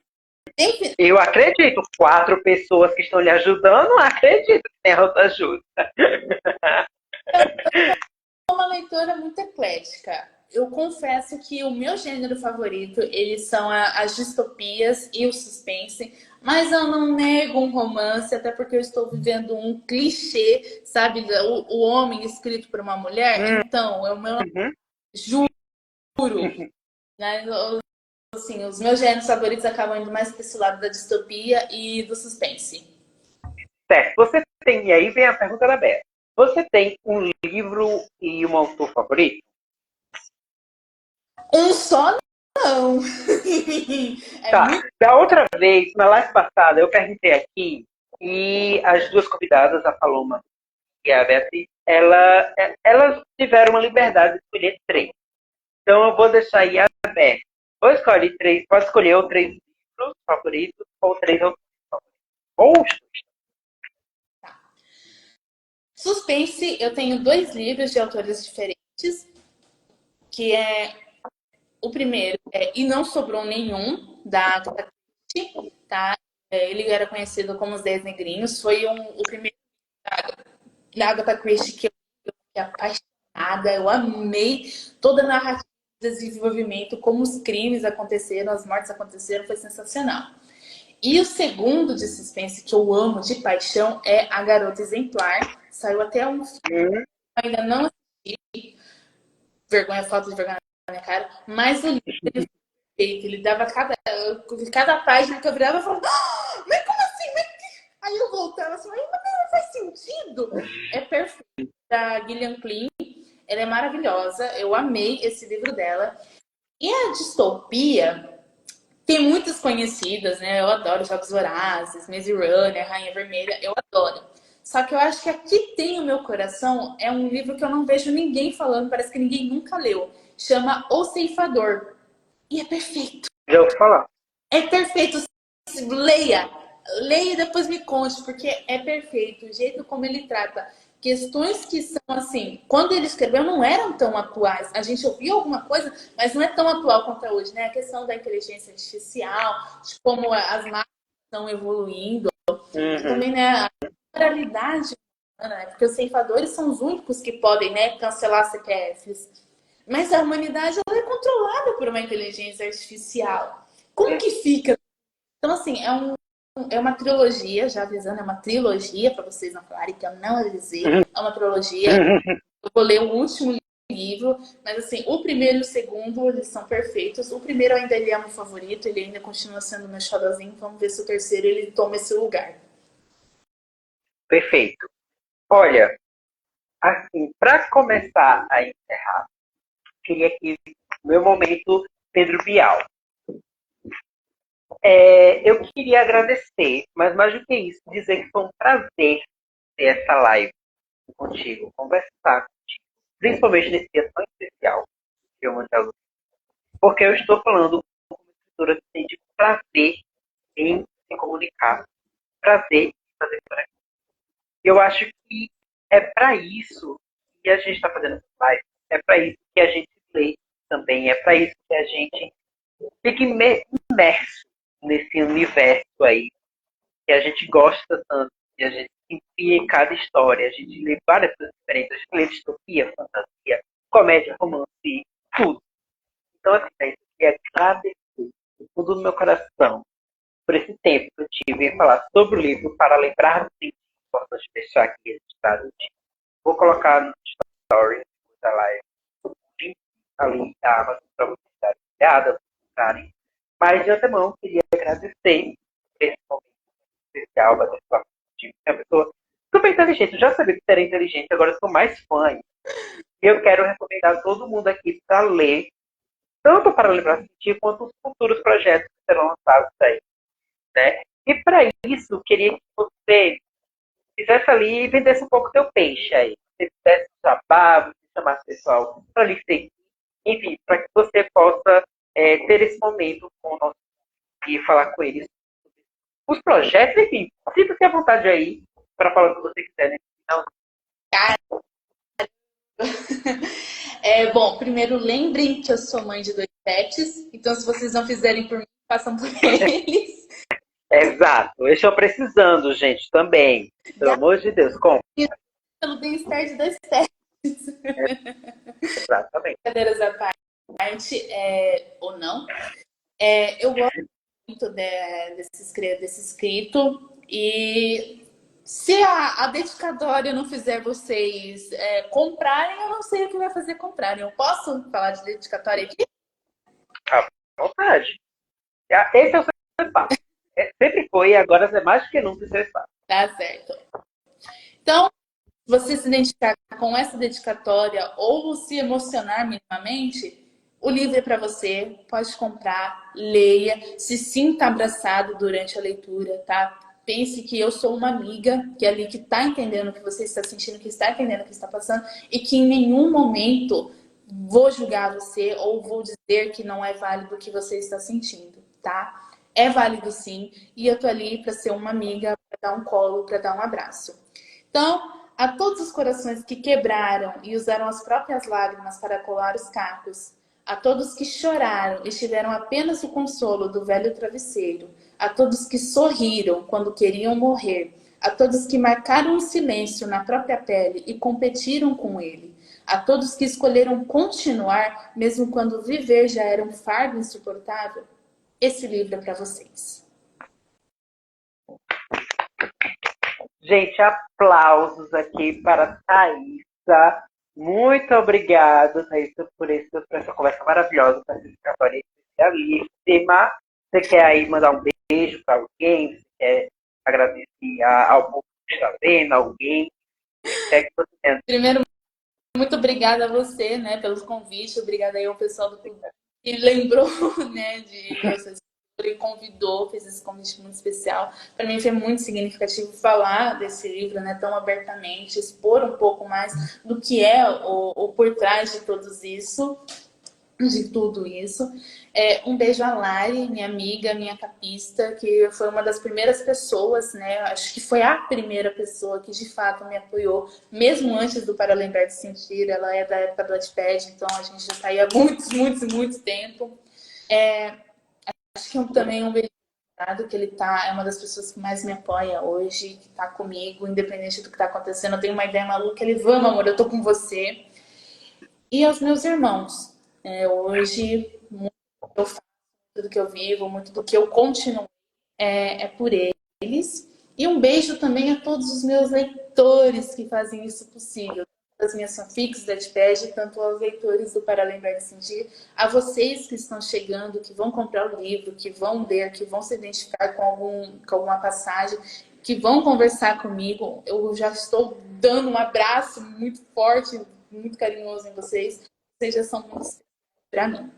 Tem... Eu acredito. 4 pessoas que estão lhe ajudando, acredito que tem autoajuda. Eu sou uma leitora muito eclética. Eu confesso que o meu gênero favorito, eles são as distopias e o suspense, mas eu não nego um romance, até porque eu estou vivendo um clichê, sabe? O homem escrito por uma mulher. Então, é o meu juro, né? Assim, os meus gêneros favoritos acabam indo mais para esse lado da distopia e do suspense. Certo. Você tem, e aí vem a pergunta da Bela. Você tem um livro e um autor favorito? Um só não. É Tá. muito. Da outra vez, na live passada, eu perguntei aqui e as duas convidadas, a Paloma e a Beatriz, elas tiveram uma liberdade de escolher 3. Então eu vou deixar aí aberto. Ou escolhe 3, pode escolher ou 3 livros favoritos ou 3 autores favoritos. Ou os 2. Suspense, eu tenho 2 livros de autores diferentes, que é o primeiro é E Não Sobrou Nenhum, da Agatha Christie, tá? Ele era conhecido como Os 10 Negrinhos, foi o primeiro da Agatha Christie que eu fiquei apaixonada, eu amei toda a narrativa de desenvolvimento, como os crimes aconteceram, as mortes aconteceram, foi sensacional. E o segundo de suspense que eu amo de paixão é A Garota Exemplar. Saiu até um filme, ainda não assisti, vergonha, falta de vergonha na minha cara, mas o livro ele foi feito, ele dava cada página que eu virava e falava, mas como assim? Aí eu voltava assim, mas não faz sentido. É perfeito. Da Gillian Flynn, ela é maravilhosa, eu amei esse livro dela. E a distopia, tem muitas conhecidas, né? Eu adoro Jogos Vorazes, Maze Runner, Rainha Vermelha, eu adoro. Só que eu acho que aqui tem o meu coração é um livro que eu não vejo ninguém falando, parece que ninguém nunca leu. Chama O Ceifador. E é perfeito. Já ouvi falar. É perfeito. Leia. Leia e depois me conte, porque é perfeito. O jeito como ele trata questões que são assim, quando ele escreveu não eram tão atuais. A gente ouviu alguma coisa, mas não é tão atual quanto é hoje, né? A questão da inteligência artificial, de como as máquinas estão evoluindo. E também, né, a moralidade humana, né? Porque os ceifadores são os únicos que podem, né, cancelar CPFs. Mas a humanidade ela é controlada por uma inteligência artificial. Como que fica? Então, assim, é uma trilogia, já avisando, é uma trilogia, para vocês não falarem que eu não avisei. É uma trilogia. Eu vou ler o último livro, mas assim, o primeiro e o segundo, eles são perfeitos. O primeiro ainda ele é meu favorito, ele ainda continua sendo meu xodózinho. Vamos ver se o terceiro ele toma esse lugar. Perfeito. Olha, assim, para começar a encerrar, queria aqui o meu momento Pedro Bial. Eu queria agradecer, mas mais do que isso, dizer que foi um prazer ter essa live contigo, conversar contigo, principalmente nesse dia tão especial que eu mandei, porque eu estou falando com uma escritora que tem de prazer em se comunicar, prazer em fazer por aqui. Eu acho que é para isso que a gente está fazendo essa live, é para isso que a gente lê também, é para isso que a gente fica imerso nesse universo aí, que a gente gosta tanto, e a gente se enfia em cada história, a gente lê várias coisas diferentes, a gente lê distopia, fantasia, comédia, romance, tudo. Então, assim, eu queria agradecer do fundo do meu coração por esse tempo que eu tive em falar sobre o livro para lembrar do que importante deixar aqui registrado. Vou colocar no story da live o link ali da Amazon para vocês darem obrigada por estarem. Mas, de antemão, queria agradecer por esse momento especial, bater papo contigo. É uma pessoa super inteligente. Eu já sabia que você era inteligente, agora eu sou mais fã. E eu quero recomendar a todo mundo aqui para ler, tanto para lembrar sentir, quanto os futuros projetos que serão lançados aí, né? E para isso, queria que você fizesse ali e vendesse um pouco o teu peixe aí. Se fizesse jabá, você chamasse o pessoal para lhe seguir, enfim, para que você possa ter esse momento com o nosso e falar com eles os projetos, enfim, sinta-se à vontade aí para falar o que você quiser nesse final. Bom, primeiro lembrem que eu sou mãe de 2 pets, então se vocês não fizerem por mim, façam por eles. Exato, eu estou precisando, gente, também. Pelo amor de Deus, como? Pelo bem-estar de 2 pets. Exatamente. Brincadeiras à parte, ou não. Eu gosto muito desse escrito e se a dedicatória não fizer vocês comprarem, eu não sei o que vai fazer comprarem. Eu posso falar de dedicatória aqui? À vontade. Esse é o seu espaço. Sempre foi e agora é mais do que nunca o seu espaço. Tá certo. Então, você se identificar com essa dedicatória ou se emocionar minimamente, o livro é para você, pode comprar, leia, se sinta abraçado durante a leitura, tá? Pense que eu sou uma amiga, que é ali que está entendendo o que você está sentindo, que está entendendo o que está passando, e que em nenhum momento vou julgar você ou vou dizer que não é válido o que você está sentindo, tá? É válido sim, e eu tô ali para ser uma amiga, para dar um colo, para dar um abraço. Então, a todos os corações que quebraram e usaram as próprias lágrimas para colar os cacos, a todos que choraram e tiveram apenas o consolo do velho travesseiro, a todos que sorriram quando queriam morrer, a todos que marcaram o silêncio na própria pele e competiram com ele, a todos que escolheram continuar mesmo quando viver já era um fardo insuportável, esse livro é para vocês. Gente, aplausos aqui para Thaísa. Muito obrigado, Thaísa, por essa conversa maravilhosa, por essa dedicatória especialíssima. Você quer aí mandar um beijo para alguém? Você quer agradecer ao povo que está vendo, alguém? Quer que você tenha... Primeiro, muito obrigada a você, né, pelos convites. Obrigada aí ao pessoal do clube que lembrou, né, de vocês e convidou, fez esse convite muito especial. Para mim foi muito significativo falar desse livro, né, tão abertamente, expor um pouco mais do que é o por trás de tudo isso. Um beijo a Lari, minha amiga, minha capista, que foi uma das primeiras pessoas, né? Acho que foi a primeira pessoa que de fato me apoiou, mesmo antes do Para Lembrar de Sentir. Ela é da época do Wattpad, então a gente já está aí há muito tempo. Acho que também um beijo que ele é uma das pessoas que mais me apoia hoje, que está comigo, independente do que está acontecendo. Eu tenho uma ideia maluca, ele, vamos, amor, eu tô com você. E aos meus irmãos, hoje, muito do que eu faço, muito do que eu vivo, muito do que eu continuo é por eles. E um beijo também a todos os meus leitores que fazem isso possível. Das minhas fanfics da Wattpad, tanto aos leitores do Para Lembrar de Sentir, a vocês que estão chegando, que vão comprar o livro, que vão ler, que vão se identificar com alguma passagem, que vão conversar comigo. Eu já estou dando um abraço muito forte, muito carinhoso em vocês. Vocês já são muito especiais para mim.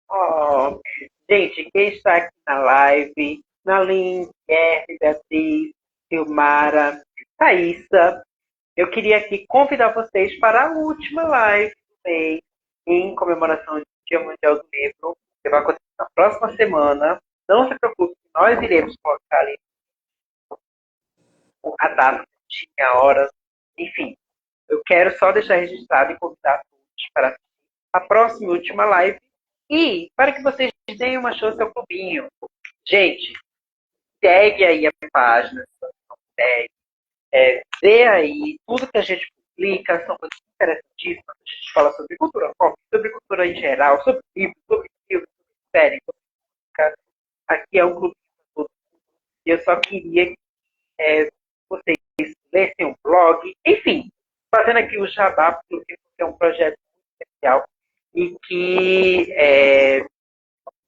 Oh, gente, quem está aqui na live, Naline, Guerre, Beatriz, Silmara, Thaísa, eu queria aqui convidar vocês para a última live do mês, em comemoração do Dia Mundial do Livro, que vai acontecer na próxima semana. Não se preocupe, nós iremos colocar ali a data, dia, a hora, enfim. Eu quero só deixar registrado e convidar todos para a próxima e última live e para que vocês deem uma chance ao clubinho. Gente, segue aí a página, segue, vê aí tudo que a gente publica, são coisas interessantíssimas. A gente fala sobre cultura pop, sobre cultura em geral, sobre livros, sobre filmes, sobre séries, sobre música. Aqui é um clube para todo mundo. E eu só queria que vocês lessem um blog, enfim, fazendo aqui o jabá, porque é um projeto muito especial. e que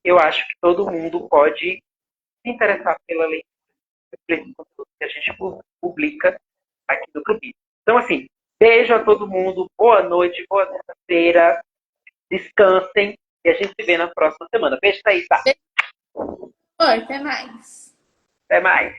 eu acho que todo mundo pode se interessar pela leitura, por esse conteúdo que a gente publica aqui no Clube. Então, assim, beijo a todo mundo, boa noite, boa terça-feira, descansem e a gente se vê na próxima semana. Beijo, Thaís. Oi, até mais. Até mais.